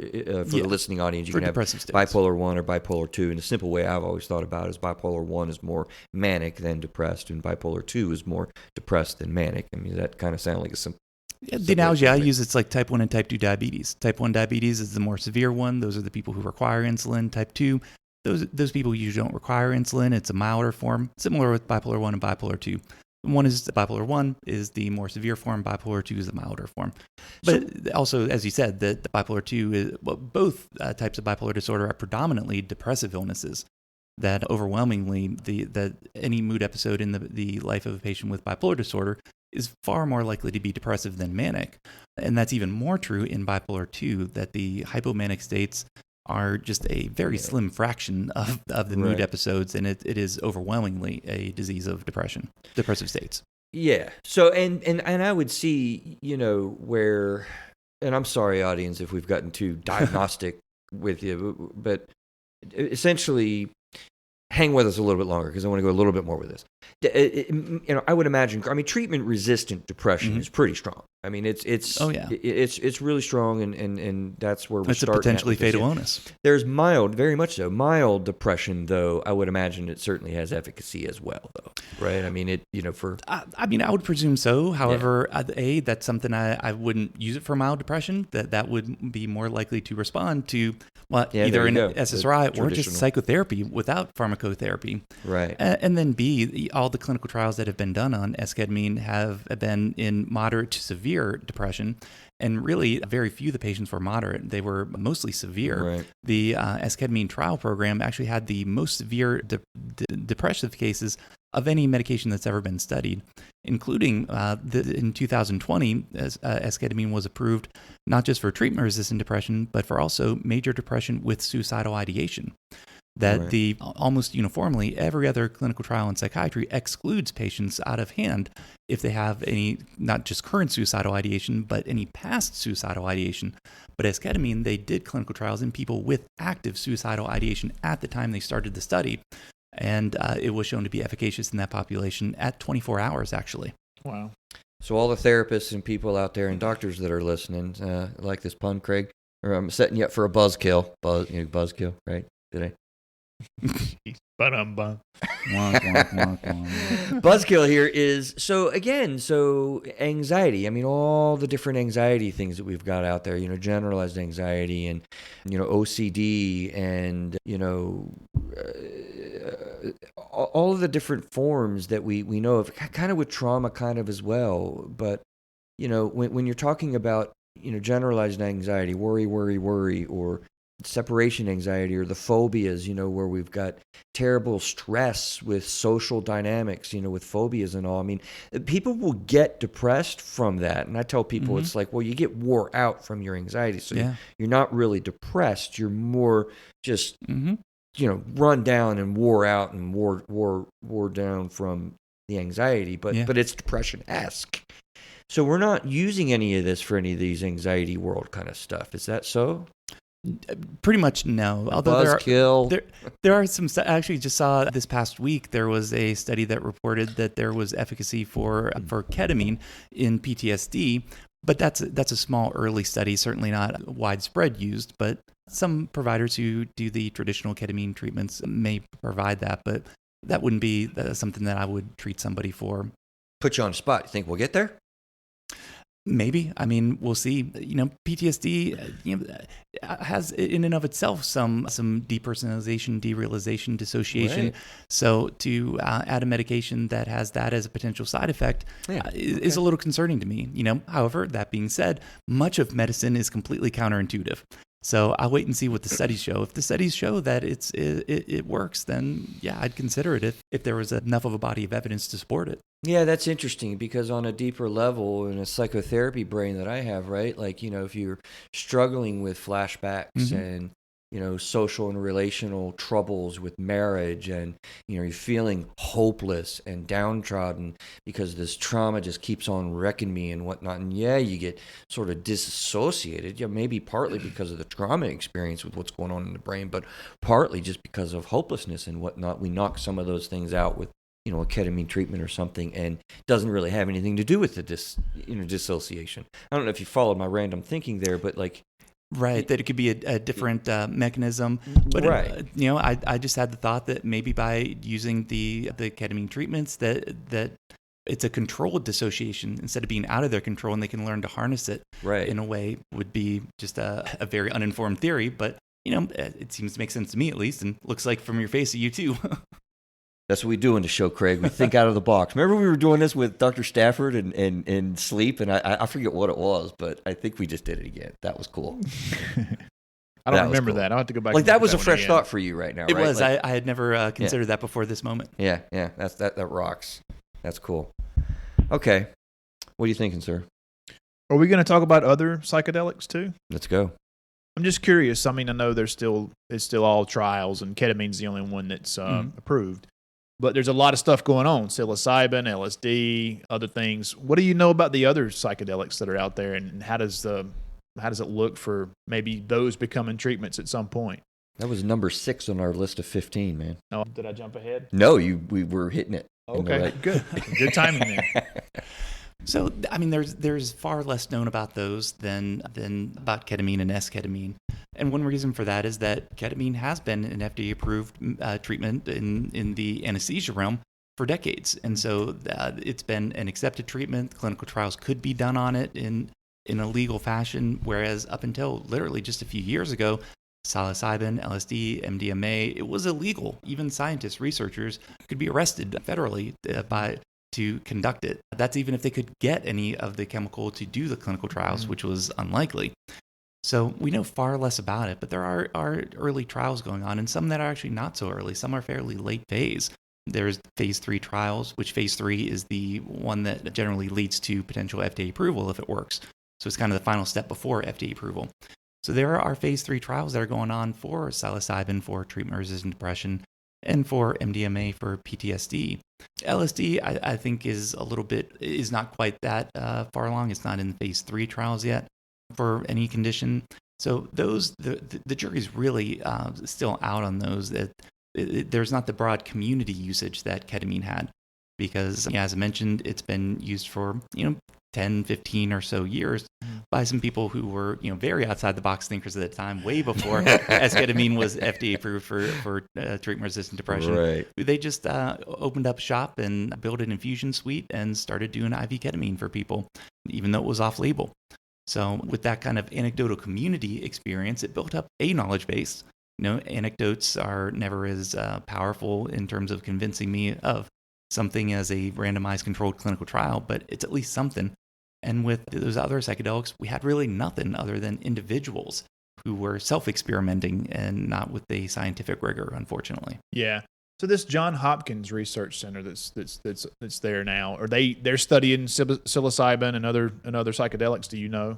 For the listening audience, you can have bipolar 1 or bipolar 2. And the simple way I've always thought about it is bipolar 1 is more manic than depressed, and bipolar 2 is more depressed than manic. I mean, that kind of sounds like a simple. Yeah, the analogy I use, it's like type 1 and type 2 diabetes. Type 1 diabetes is the more severe one. Those are the people who require insulin. Type 2, those people usually don't require insulin. It's a milder form, similar with bipolar 1 and bipolar 2. Bipolar 1 is the more severe form. Bipolar 2 is the milder form. But also, as you said, the bipolar 2 is, both types of bipolar disorder are predominantly depressive illnesses. That overwhelmingly, that any mood episode in the life of a patient with bipolar disorder is far more likely to be depressive than manic. And that's even more true in bipolar 2, that the hypomanic states are just a very slim fraction of the mood episodes, and it is overwhelmingly a disease of depressive states. Yeah. So, and I would see, where, and I'm sorry, audience, if we've gotten too diagnostic with you, but essentially, hang with us a little bit longer because I want to go a little bit more with this. I would imagine. Treatment-resistant depression is pretty strong. I mean, it's really strong, and that's where we're starting. It's a potentially fatal illness. There's very much so, mild depression, though. I would imagine it certainly has efficacy as well, though, right? I mean, I would presume so. However, that's something I wouldn't use it for mild depression. That would be more likely to respond to either an SSRI or just psychotherapy without pharmacotherapy. Right. And then B, all the clinical trials that have been done on esketamine have been in moderate to severe depression. And really, very few of the patients were moderate. They were mostly severe. Right. The esketamine trial program actually had the most severe depressive cases of any medication that's ever been studied, including in 2020, esketamine was approved not just for treatment-resistant depression, but for also major depression with suicidal ideation. That almost uniformly, every other clinical trial in psychiatry excludes patients out of hand if they have any, not just current suicidal ideation, but any past suicidal ideation. But esketamine, they did clinical trials in people with active suicidal ideation at the time they started the study. And it was shown to be efficacious in that population at 24 hours, actually. Wow. So all the therapists and people out there and doctors that are listening, like this pun, Craig, or I'm setting you up for a buzzkill. Buzzkill, right? Today. Buzzkill here is so anxiety. I mean, all the different anxiety things that we've got out there, generalized anxiety and, OCD and, all of the different forms that we know of, kind of with trauma kind of as well. But, when you're talking about, generalized anxiety, worry, or separation anxiety or the phobias, where we've got terrible stress with social dynamics, with phobias and all. I mean, people will get depressed from that. And I tell people it's like, well, you get wore out from your anxiety. So you're not really depressed. You're more just, run down and wore out and wore down from the anxiety. But it's depression-esque. So we're not using any of this for any of these anxiety world kind of stuff. Is that so? Pretty much no. Although there are some. I actually just saw this past week there was a study that reported that there was efficacy for ketamine in PTSD, but that's a small early study, certainly not widespread used. But some providers who do the traditional ketamine treatments may provide that, but that wouldn't be something that I would treat somebody for. Put you on the spot. You think we'll get there? Maybe. I mean, we'll see. PTSD, has in and of itself some depersonalization, derealization, dissociation. Right. So to add a medication that has that as a potential side effect is a little concerning to me. However, that being said, much of medicine is completely counterintuitive. So I'll wait and see what the studies show. If the studies show that it works, then I'd consider it if there was enough of a body of evidence to support it. Yeah, that's interesting because on a deeper level in a psychotherapy brain that I have, right? Like, if you're struggling with flashbacks and, social and relational troubles with marriage and, you're feeling hopeless and downtrodden because this trauma just keeps on wrecking me and whatnot. And you get sort of disassociated, maybe partly because of the trauma experience with what's going on in the brain, but partly just because of hopelessness and whatnot. We knock some of those things out with a ketamine treatment or something, and doesn't really have anything to do with the dissociation. I don't know if you followed my random thinking there, but like, right, that it could be a different mechanism. But right. I just had the thought that maybe by using the ketamine treatments that it's a controlled dissociation instead of being out of their control, and they can learn to harness it. Right. In a way, would be just a very uninformed theory, but it seems to make sense to me at least, and looks like from your face, you too. That's what we do in the show, Craig. We think out of the box. Remember we were doing this with Dr. Stafford and sleep, and I forget what it was, but I think we just did it again. That was cool. I don't remember that. I'll have to go back. Like that was a fresh thought for you right now, It right? was. I had never considered that before this moment. Yeah. That rocks. That's cool. Okay. What are you thinking, sir? Are we going to talk about other psychedelics too? Let's go. I'm just curious. I mean, I know it's still all trials, and ketamine's the only one that's approved. But there's a lot of stuff going on: psilocybin, LSD, other things. What do you know about the other psychedelics that are out there, and how does it look for maybe those becoming treatments at some point? That was number 6 on our list of 15, man. Oh, did I jump ahead? No, we were hitting it. Okay, good timing there. So, I mean, there's far less known about those than about ketamine and esketamine. And one reason for that is that ketamine has been an FDA-approved treatment in the anesthesia realm for decades. And so it's been an accepted treatment. Clinical trials could be done on it in a legal fashion, whereas up until literally just a few years ago, psilocybin, LSD, MDMA, it was illegal. Even scientists, researchers could be arrested federally to conduct it. That's even if they could get any of the chemical to do the clinical trials, which was unlikely. So we know far less about it, but there are early trials going on, and some that are actually not so early. Some are fairly late phase. There's phase 3 trials, which phase 3 is the one that generally leads to potential FDA approval if it works. So it's kind of the final step before FDA approval. So there are phase 3 trials that are going on for psilocybin for treatment-resistant depression and for MDMA for PTSD. LSD, I think, is not quite that far along. It's not in the phase 3 trials yet for any condition. So those, the jury's really still out on those. There's not the broad community usage that ketamine had, because as I mentioned, it's been used for 10, 15 or so years by some people who were very outside the box thinkers at the time, way before esketamine was FDA approved for treatment resistant depression. Right. They just opened up shop and built an infusion suite and started doing IV ketamine for people, even though it was off label. So with that kind of anecdotal community experience, it built up a knowledge base. Anecdotes are never as powerful in terms of convincing me of something as a randomized controlled clinical trial, but it's at least something. And with those other psychedelics, we had really nothing other than individuals who were self-experimenting and not with the scientific rigor, unfortunately. Yeah. So this John Hopkins Research Center that's there now, are they're studying psilocybin and other psychedelics? Do you know?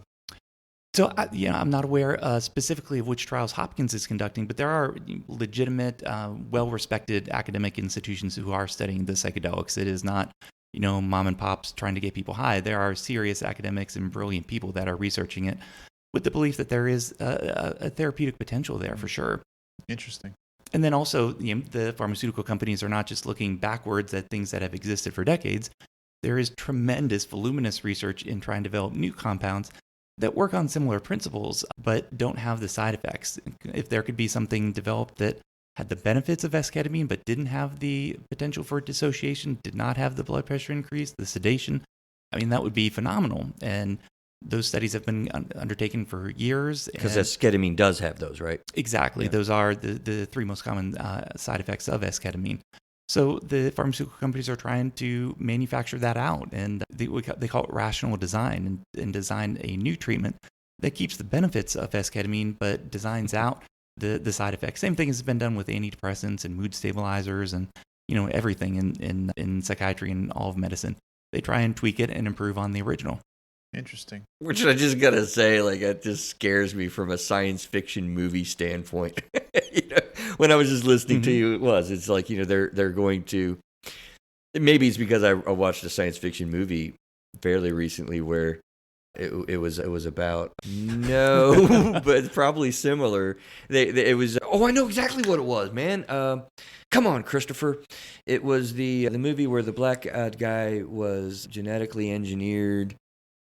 So, I'm not aware specifically of which trials Hopkins is conducting, but there are legitimate, well-respected academic institutions who are studying the psychedelics. It is not, mom and pops trying to get people high. There are serious academics and brilliant people that are researching it with the belief that there is a therapeutic potential there for sure. Interesting. And then also, the pharmaceutical companies are not just looking backwards at things that have existed for decades. There is tremendous, voluminous research in trying to develop new compounds that work on similar principles, but don't have the side effects. If there could be something developed that had the benefits of esketamine, but didn't have the potential for dissociation, did not have the blood pressure increase, the sedation, that would be phenomenal. And those studies have been undertaken for years. Because esketamine does have those, right? Exactly. Yeah. Those are the three most common side effects of esketamine. So the pharmaceutical companies are trying to manufacture that out, and they call it rational design, and design a new treatment that keeps the benefits of esketamine, but designs out the side effects. Same thing has been done with antidepressants and mood stabilizers and everything in psychiatry and all of medicine. They try and tweak it and improve on the original. Interesting. Which I just gotta say, it just scares me from a science fiction movie standpoint. When I was just listening to you, it's like, they're going to, maybe it's because I watched a science fiction movie fairly recently where it was about, no, but probably similar. It was, I know exactly what it was, man. Come on, Christopher. It was the movie where the black guy was genetically engineered.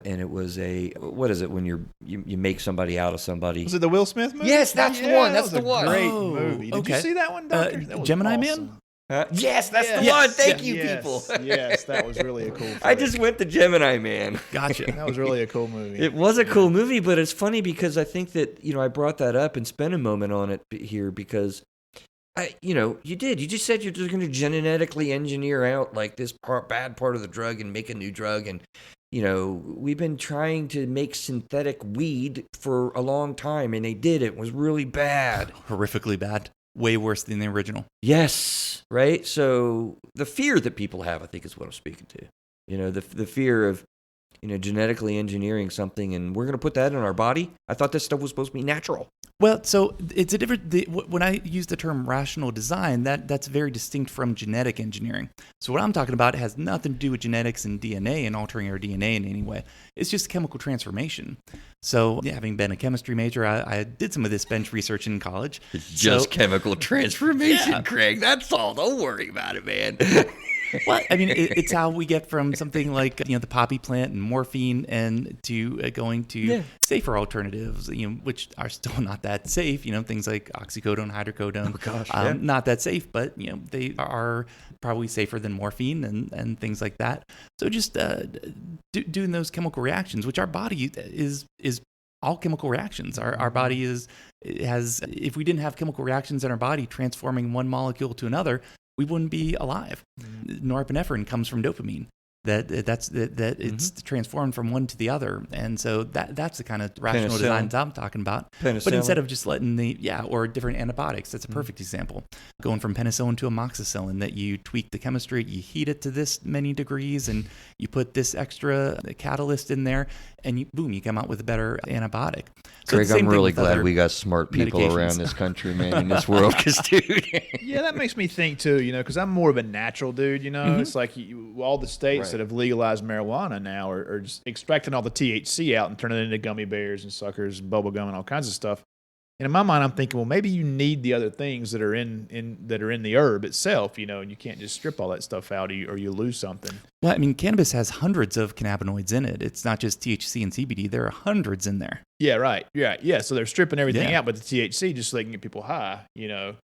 And it was what is it when you make somebody out of somebody? Was it the Will Smith movie? Yes, that's the one. That's the one. Great movie. Did you see that one, Doctor? That was Gemini awesome. Man? Yes, that's the one. Thank you, people. Yes, that was really a cool film. I just went to Gemini Man. Gotcha. That was really a cool movie. It was a cool movie, but it's funny because I think that, I brought that up and spent a moment on it here because, you did. You just said you're just going to genetically engineer out this bad part of the drug and make a new drug. And, we've been trying to make synthetic weed for a long time, and they did. It was really bad. Horrifically bad. Way worse than the original. Yes, right? So the fear that people have, I think, is what I'm speaking to. The fear of, genetically engineering something, and we're going to put that in our body. I thought this stuff was supposed to be natural. Well, so it's a different. When I use the term rational design, that's very distinct from genetic engineering. So what I'm talking about has nothing to do with genetics and DNA and altering our DNA in any way. It's just chemical transformation. So, having been a chemistry major, I did some of this bench research in college. It's just chemical transformation, Craig. That's all. Don't worry about it, man. Well, it's how we get from something like the poppy plant and morphine and to going to safer alternatives, which are still not that safe. Things like oxycodone, hydrocodone. Oh gosh, not that safe, but they are probably safer than morphine and things like that. So just doing those chemical reactions, which our body is all chemical reactions. Our body has. If we didn't have chemical reactions in our body transforming one molecule to another, we wouldn't be alive. Norepinephrine comes from dopamine. It's transformed from one to the other, and so that's the kind of rational designs I'm talking about. But instead of just letting or different antibiotics, that's a perfect example. Going from penicillin to amoxicillin, that you tweak the chemistry, you heat it to this many degrees, and you put this extra catalyst in there, and you come out with a better antibiotic. So Greg, I'm really glad we got smart people around this country, man, in this world. Because, dude, that makes me think too. Because I'm more of a natural dude. It's like all the states that have legalized marijuana now are just extracting all the THC out and turning it into gummy bears and suckers, and bubble gum, and all kinds of stuff. And in my mind, I'm thinking, well, maybe you need the other things that are in the herb itself, and you can't just strip all that stuff out, or you lose something. Well, cannabis has hundreds of cannabinoids in it. It's not just THC and CBD. There are hundreds in there. Yeah, right. Yeah. So they're stripping everything out, but the THC just so they can get people high, And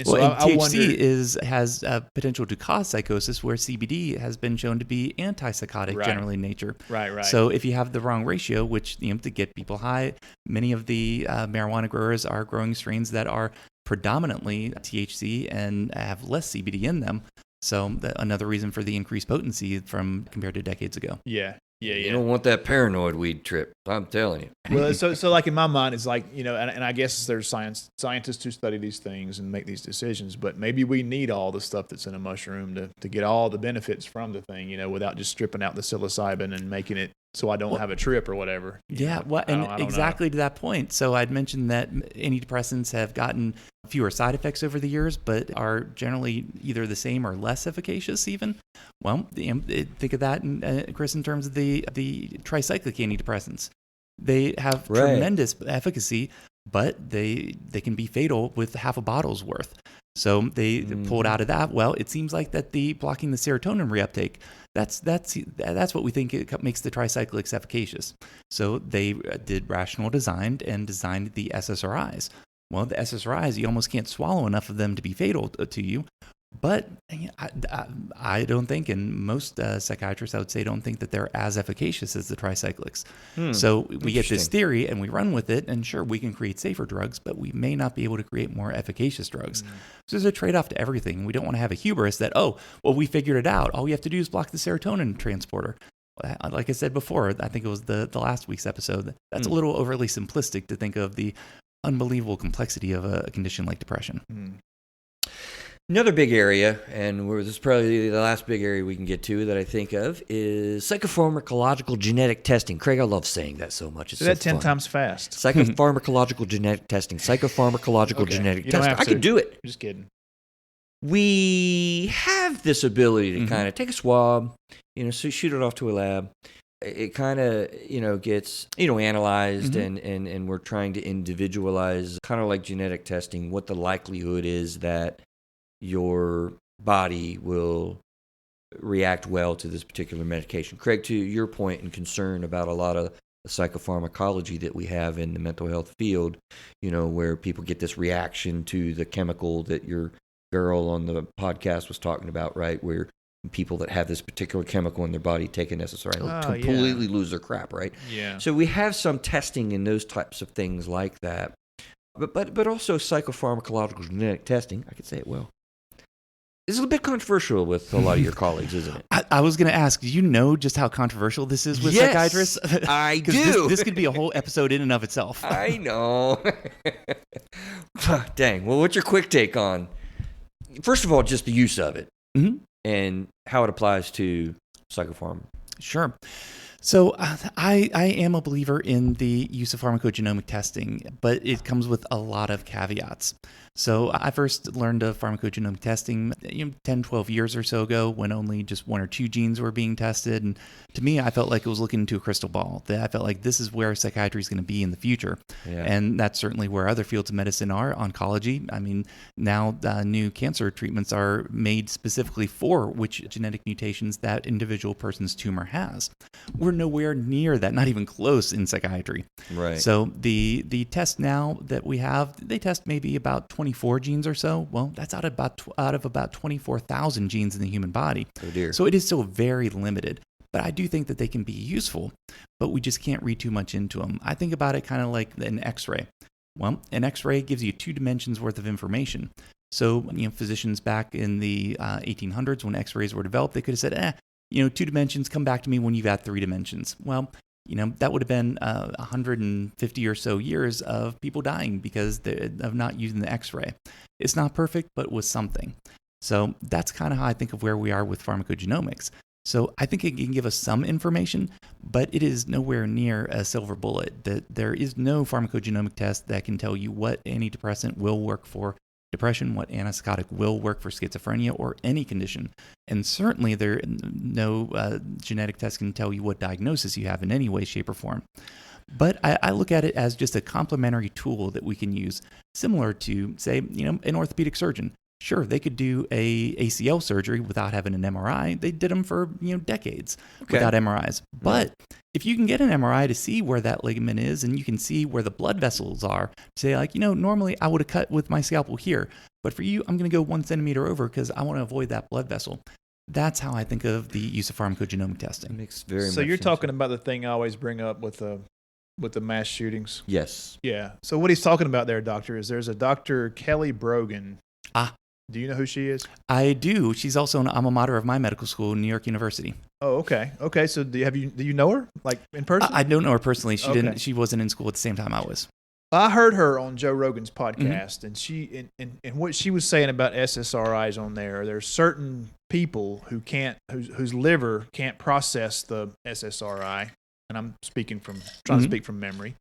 so and THC has potential to cause psychosis, where CBD has been shown to be antipsychotic generally in nature. Right. So if you have the wrong ratio, which to get people high, many of the marijuana growers are growing strains that are predominantly THC and have less CBD in them. So another reason for the increased potency compared to decades ago. Yeah. Yeah, You yeah. don't want that paranoid weed trip. I'm telling you. Well, so like in my mind, it's like, and I guess there's scientists who study these things and make these decisions, but maybe we need all the stuff that's in a mushroom to get all the benefits from the thing, without just stripping out the psilocybin and making it so I don't have a trip or whatever. Yeah, well, I and don't exactly to that point. So I'd mentioned that antidepressants have gotten fewer side effects over the years, but are generally either the same or less efficacious even. Well, think of that, Chris, in terms of the tricyclic antidepressants. They have tremendous efficacy, but they can be fatal with half a bottle's worth. So they pulled out of that. Well, it seems like that the blocking the serotonin reuptake, that's what we think it makes the tricyclics efficacious. So they did rational design and designed the SSRIs. Well, the SSRIs, you almost can't swallow enough of them to be fatal to you. But I don't think, and most psychiatrists, I would say, don't think that they're as efficacious as the tricyclics. So we get this theory and we run with it, and sure, we can create safer drugs, but we may not be able to create more efficacious drugs. So there's a trade-off to everything. We don't want to have a hubris that, we figured it out. All we have to do is block the serotonin transporter. Like I said before, I think it was the last week's episode, that's a little overly simplistic to think of the unbelievable complexity of a condition like depression. Another big area, and this is probably the last big area we can get to that I think of, is psychopharmacological genetic testing. Craig, I love saying that so much. It's Say that so 10 fun. times fast. Psychopharmacological genetic testing. Psychopharmacological genetic You don't testing. have I to. could do it. I'm just kidding. We have this ability to kind of take a swab, so shoot it off to a lab. It kind of, gets, analyzed and we're trying to individualize, kind of like genetic testing, what the likelihood is that your body will react well to this particular medication. Craig, to your point and concern about a lot of the psychopharmacology that we have in the mental health field, where people get this reaction to the chemical that your girl on the podcast was talking about, right? Where people that have this particular chemical in their body take a necessary completely lose their crap, right? Yeah. So we have some testing in those types of things like that. But also psychopharmacological genetic testing, I could say it well. This is a bit controversial with a lot of your colleagues, isn't it? I was going to ask, do you know just how controversial this is with psychiatrists? I do. This could be a whole episode in and of itself. I know. Dang. Well, what's your quick take on, first of all, just the use of it and how it applies to psychopharm? Sure. So I am a believer in the use of pharmacogenomic testing, but it comes with a lot of caveats. So I first learned of pharmacogenomic testing 10, 12 years or so ago when only just one or two genes were being tested. And to me, I felt like it was looking into a crystal ball. That I felt like this is where psychiatry is going to be in the future. Yeah. And that's certainly where other fields of medicine are. Oncology, I mean, now new cancer treatments are made specifically for which genetic mutations that individual person's tumor has. We're nowhere near that, not even close in psychiatry. Right. So the test now that we have, they test maybe about 24 genes or so. Well, that's out of about 24,000 genes in the human body. Oh dear. So it is still very limited. But I do think that they can be useful, but we just can't read too much into them. I think about it kind of like an X-ray. Well, an X-ray gives you 2 dimensions worth of information. So, physicians back in the 1800s when X-rays were developed, they could have said, 2 dimensions, come back to me when you've got 3 dimensions. Well, that would have been 150 or so years of people dying because of not using the X-ray. It's not perfect, but it was something. So that's kind of how I think of where we are with pharmacogenomics. So I think it can give us some information, but it is nowhere near a silver bullet. That there is no pharmacogenomic test that can tell you what antidepressant will work for depression, what antipsychotic will work for schizophrenia or any condition. And certainly no genetic test can tell you what diagnosis you have in any way, shape, or form. But I look at it as just a complementary tool that we can use, similar to, say, an orthopedic surgeon. Sure, they could do a ACL surgery without having an MRI. They did them for decades without MRIs. But if you can get an MRI to see where that ligament is and you can see where the blood vessels are, say like, normally I would have cut with my scalpel here, but for you, I'm going to go 1 centimeter over because I want to avoid that blood vessel. That's how I think of the use of pharmacogenomic testing. Makes very so much you're sense. talking about the thing I always bring up with the mass shootings. Yes. Yeah. So what he's talking about there, doctor, is there's a Dr. Kelly Brogan. Do you know who she is? I do. She's also an alma mater of my medical school, New York University. Oh, okay. Okay, so do you know her, like, in person? I don't know her personally. She Okay. didn't. She wasn't in school at the same time I was. I heard her on Joe Rogan's podcast, and she and what she was saying about SSRIs on there's certain people who can't, whose liver can't process the SSRI, and I'm trying to speak from memory.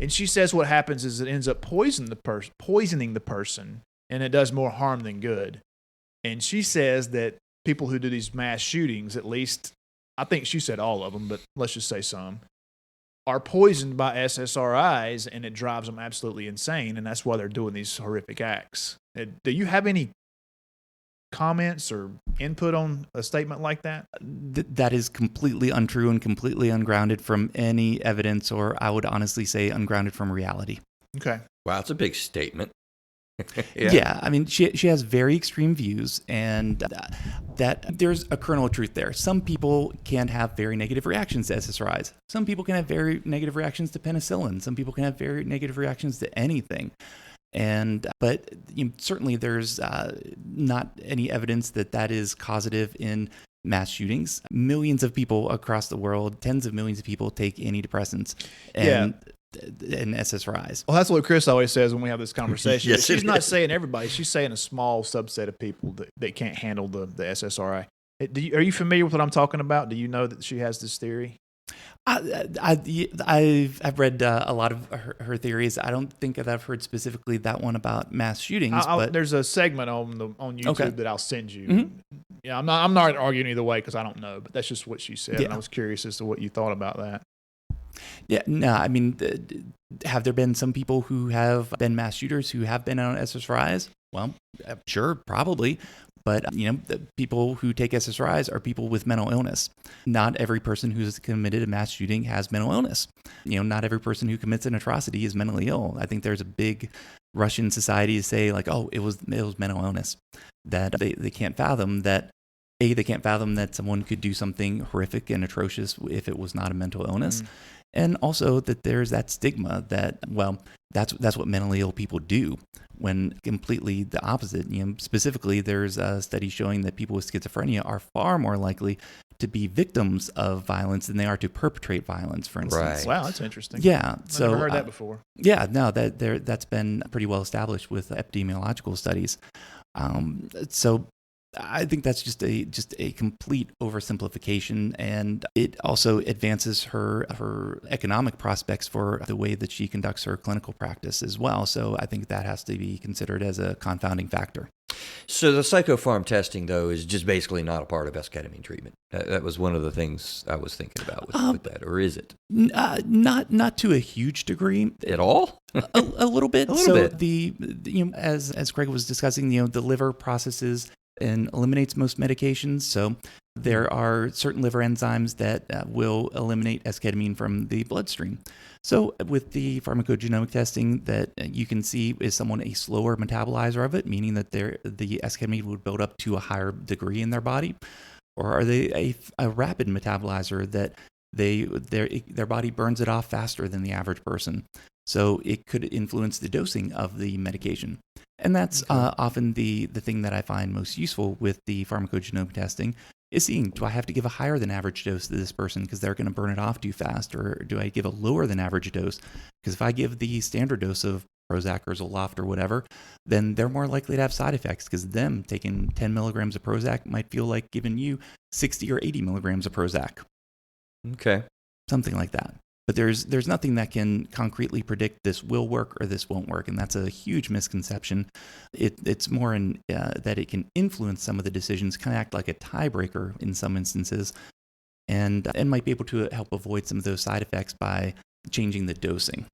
And she says what happens is it ends up poisoning the person, and it does more harm than good. And she says that people who do these mass shootings, at least, I think she said all of them, but let's just say some, are poisoned by SSRIs, and it drives them absolutely insane, and that's why they're doing these horrific acts. Do you have any comments or input on a statement like that? That is completely untrue and completely ungrounded from any evidence, or I would honestly say ungrounded from reality. Okay. Wow, it's a big statement. Yeah, I mean, she has very extreme views, and that there's a kernel of truth there. Some people can have very negative reactions to SSRIs. Some people can have very negative reactions to penicillin. Some people can have very negative reactions to anything. But certainly there's not any evidence that is causative in mass shootings. Millions of people across the world, tens of millions of people take antidepressants and SSRIs. Well, that's what Chris always says when we have this conversation. Yes, She's not saying everybody. She's saying a small subset of people that can't handle the SSRI. Are you familiar with what I'm talking about? Do you know that she has this theory? I've read a lot of her theories. I don't think that I've heard specifically that one about mass shootings. But there's a segment on YouTube that I'll send you. Mm-hmm. Yeah, I'm not arguing either way because I don't know, but that's just what she said. Yeah. And I was curious as to what you thought about that. Yeah, no, I mean, have there been some people who have been mass shooters who have been on SSRIs? Well, sure, probably. But, the people who take SSRIs are people with mental illness. Not every person who's committed a mass shooting has mental illness. Not every person who commits an atrocity is mentally ill. I think there's a big rush in society to say, like, oh, it was mental illness. That they can't fathom that. They can't fathom that someone could do something horrific and atrocious if it was not a mental illness. And also that there's that stigma that, well, that's what mentally ill people do, when completely the opposite. Specifically, there's a study showing that people with schizophrenia are far more likely to be victims of violence than they are to perpetrate violence, for instance. Right. Wow, that's interesting. Yeah. I've never heard that before. Yeah, no, that's been pretty well established with epidemiological studies. So I think that's just a complete oversimplification, and it also advances her economic prospects for the way that she conducts her clinical practice as well. So I think that has to be considered as a confounding factor. So the psychopharm testing, though, is just basically not a part of ketamine treatment. That was one of the things I was thinking about with that, or is it? Not to a huge degree at all. a little bit. A little bit. As Craig was discussing, the liver processes and eliminates most medications. So there are certain liver enzymes that will eliminate esketamine from the bloodstream. So with the pharmacogenomic testing, that you can see, is someone a slower metabolizer of it, meaning that the esketamine would build up to a higher degree in their body, or are they a rapid metabolizer that their body burns it off faster than the average person? So it could influence the dosing of the medication. And that's often the thing that I find most useful with the pharmacogenomic testing, is seeing, do I have to give a higher than average dose to this person because they're going to burn it off too fast, or do I give a lower than average dose? Because if I give the standard dose of Prozac or Zoloft or whatever, then they're more likely to have side effects, because them taking 10 milligrams of Prozac might feel like giving you 60 or 80 milligrams of Prozac. Okay. Something like that. But there's nothing that can concretely predict this will work or this won't work, and that's a huge misconception. It's more in that it can influence some of the decisions, kind of act like a tiebreaker in some instances, and might be able to help avoid some of those side effects by changing the dosing.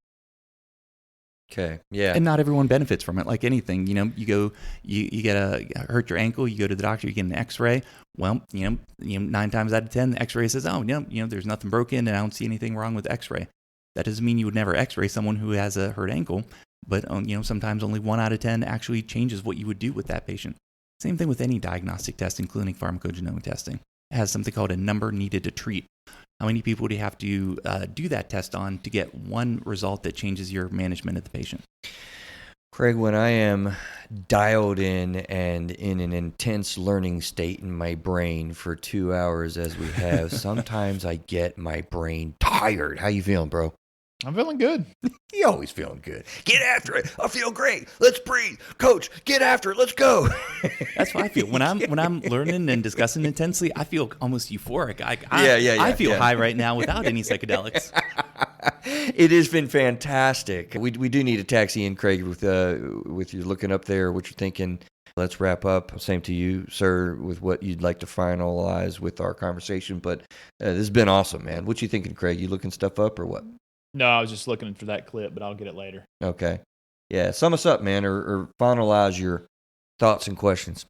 Okay. Yeah. And not everyone benefits from it. Like anything, you hurt your ankle, you go to the doctor, you get an X-ray. Well, 9 times out of 10, the X-ray says, oh, there's nothing broken, and I don't see anything wrong with the X-ray. That doesn't mean you would never X-ray someone who has a hurt ankle, but sometimes only 1 out of 10 actually changes what you would do with that patient. Same thing with any diagnostic test, including pharmacogenomic testing. It has something called a number needed to treat. How many people do you have to do that test on to get one result that changes your management of the patient? Craig, when I am dialed in and in an intense learning state in my brain for 2 hours as we have, sometimes I get my brain tired. How you feeling, bro? I'm feeling good. You always feeling good. Get after it. I feel great. Let's breathe. Coach, get after it. Let's go. That's what I feel. When I'm learning and discussing intensely, I feel almost euphoric. Yeah, I feel high right now without any psychedelics. It has been fantastic. We do need a taxi in, Craig, with you looking up there, what you're thinking. Let's wrap up. Same to you, sir, with what you'd like to finalize with our conversation. But this has been awesome, man. What you thinking, Craig? You looking stuff up or what? No, I was just looking for that clip, but I'll get it later. Okay. Yeah, sum us up, man, or finalize your thoughts and questions.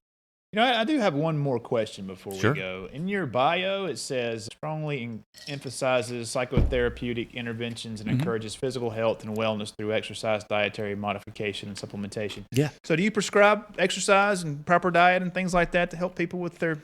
You know, I do have one more question before Sure. we go. In your bio, it says strongly emphasizes psychotherapeutic interventions and encourages physical health and wellness through exercise, dietary modification, and supplementation. Yeah. So do you prescribe exercise and proper diet and things like that to help people with their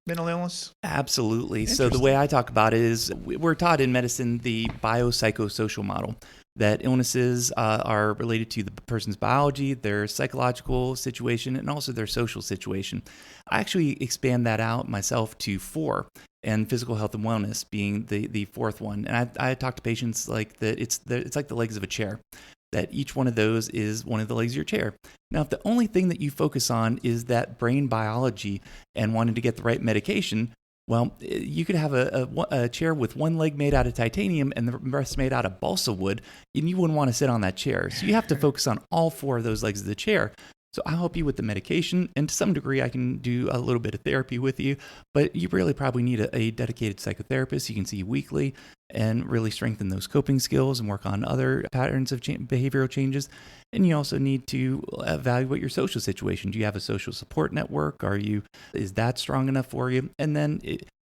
mental illness? Absolutely. So the way I talk about it is we're taught in medicine the biopsychosocial model, that illnesses are related to the person's biology, their psychological situation, and also their social situation. I actually expand that out myself to 4, and physical health and wellness being the 4th one. And I talk to patients like that it's like the legs of a chair, that each one of those is one of the legs of your chair. Now, if the only thing that you focus on is that brain biology and wanting to get the right medication, well, you could have a chair with one leg made out of titanium and the rest made out of balsa wood, and you wouldn't want to sit on that chair. So you have to focus on all 4 of those legs of the chair. So I'll help you with the medication, and to some degree, I can do a little bit of therapy with you, but you really probably need a dedicated psychotherapist you can see weekly and really strengthen those coping skills and work on other patterns of behavioral changes. And you also need to evaluate your social situation. Do you have a social support network? Is that strong enough for you? And then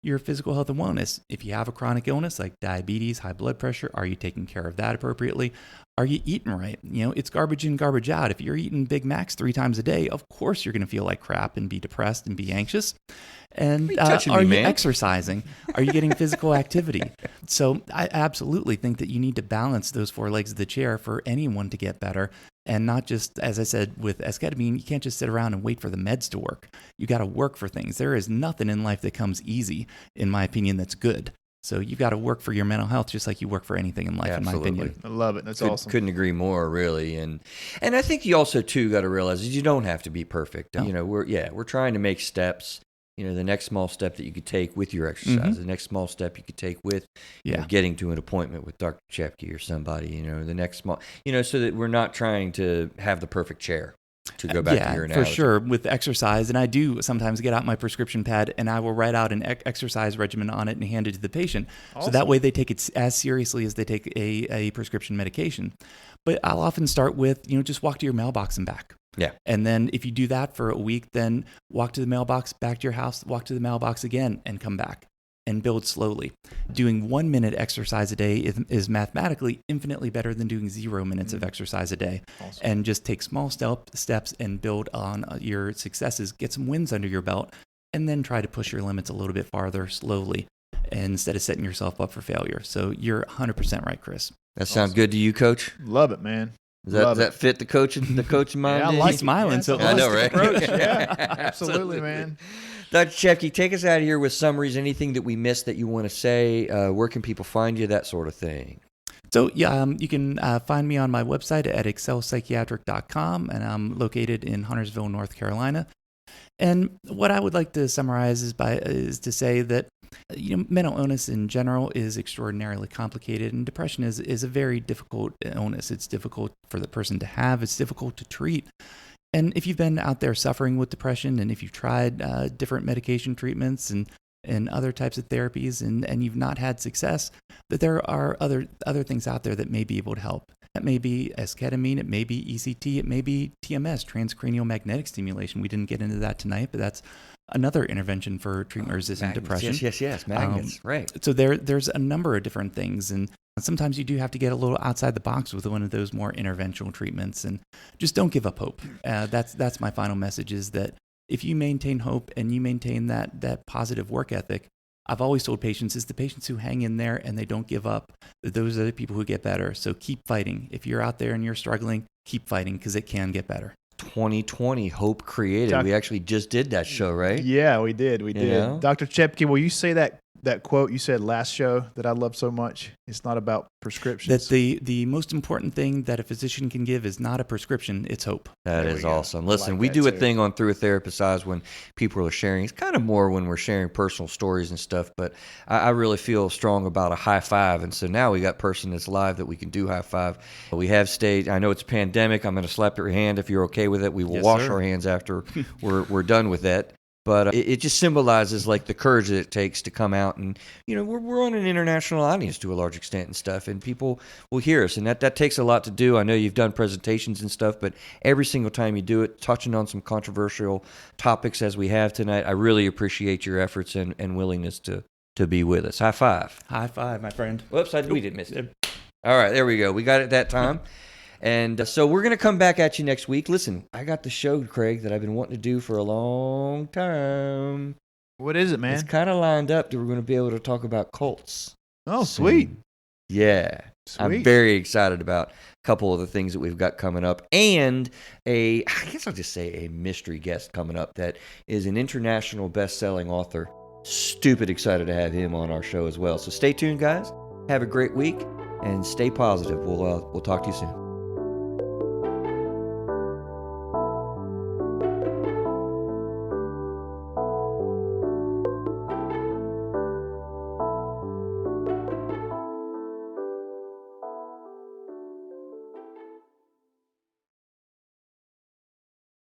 your physical health and wellness. If you have a chronic illness like diabetes, high blood pressure, are you taking care of that appropriately? Are you eating right? It's garbage in, garbage out. If you're eating Big Macs 3 times a day, of course you're going to feel like crap and be depressed and be anxious. And are you exercising? Are you getting physical activity? So I absolutely think that you need to balance those 4 legs of the chair for anyone to get better. And not just, as I said, with esketamine, you can't just sit around and wait for the meds to work. You got to work for things. There is nothing in life that comes easy, in my opinion, that's good. So you've got to work for your mental health just like you work for anything in life, Absolutely. in my opinion. I love it. That's awesome. Couldn't agree more, really. And I think you also, too, got to realize that you don't have to be perfect. No. We're trying to make steps. The next small step that you could take with your exercise, the next small step you could take with getting to an appointment with Dr. Chepke or somebody, the next small, so that we're not trying to have the perfect chair, to go back to your analogy. For sure, with exercise. And I do sometimes get out my prescription pad and I will write out an exercise regimen on it and hand it to the patient. Awesome. So that way they take it as seriously as they take a prescription medication. But I'll often start with, just walk to your mailbox and back. Yeah. And then if you do that for a week, then walk to the mailbox, back to your house, walk to the mailbox again, and come back and build slowly. Doing 1 minute exercise a day is mathematically infinitely better than doing 0 minutes of exercise a day. Awesome. And just take small steps and build on your successes, get some wins under your belt, and then try to push your limits a little bit farther slowly instead of setting yourself up for failure. So you're 100% right, Chris. That sounds good to you, Coach? Love it, man. Does that fit the coaching mind? Yeah, I did? like He's smiling, so I know, right? approach. Yeah, absolutely, man. Dr. Chepke, take us out of here with summaries. Anything that we missed that you want to say? Where can people find you? That sort of thing. So you can find me on my website at excelpsychiatric.com, and I'm located in Huntersville, North Carolina. And what I would like to summarize is to say that mental illness in general is extraordinarily complicated, and depression is a very difficult illness. It's difficult for the person to have. It's difficult to treat. And if you've been out there suffering with depression, and if you've tried different medication treatments and other types of therapies, and you've not had success, that there are other things out there that may be able to help. That may be esketamine, it may be ECT, it may be TMS, transcranial magnetic stimulation. We didn't get into that tonight, but that's another intervention for treatment-resistant depression. Yes, magnets, right. So there's a number of different things, and sometimes you do have to get a little outside the box with one of those more interventional treatments, and just don't give up hope. That's my final message, is that if you maintain hope and you maintain that positive work ethic, I've always told patients is the patients who hang in there and they don't give up. Those are the people who get better. So keep fighting. If you're out there and you're struggling, keep fighting because it can get better. 2020 Hope Created. We actually just did that show, right? Yeah, we did. We did. know? Dr. Chepke, will you say that quote you said last show that I love so much? It's not about prescriptions. That the most important thing that a physician can give is not a prescription, it's hope. That There is we go. awesome. I Listen, like we that do a too. thing on Through a Therapist's Eyes when people are sharing. It's kind of more when we're sharing personal stories and stuff, but I really feel strong about a high five. And so now we got person that's live that we can do high five. We have stayed. I know it's a pandemic. I'm going to slap your hand if you're okay with it. We will Yes, wash sir. our hands after we're done with that. But it just symbolizes like the courage that it takes to come out and, we're on an international audience to a large extent and stuff, and people will hear us. And that takes a lot to do. I know you've done presentations and stuff, but every single time you do it, touching on some controversial topics as we have tonight, I really appreciate your efforts and willingness to be with us. High five. High five, my friend. Whoops, we did miss it. All right, there we go. We got it that time. And so we're going to come back at you next week. Listen, I got the show, Craig, that I've been wanting to do for a long time. What is it, man? It's kind of lined up that we're going to be able to talk about cults. Oh, soon. sweet. Yeah. I'm Sweet. very excited about a couple of the things that we've got coming up. And I guess I'll just say a mystery guest coming up that is an international best-selling author. Stupid excited to have him on our show as well. So stay tuned, guys. Have a great week and stay positive. We'll talk to you soon.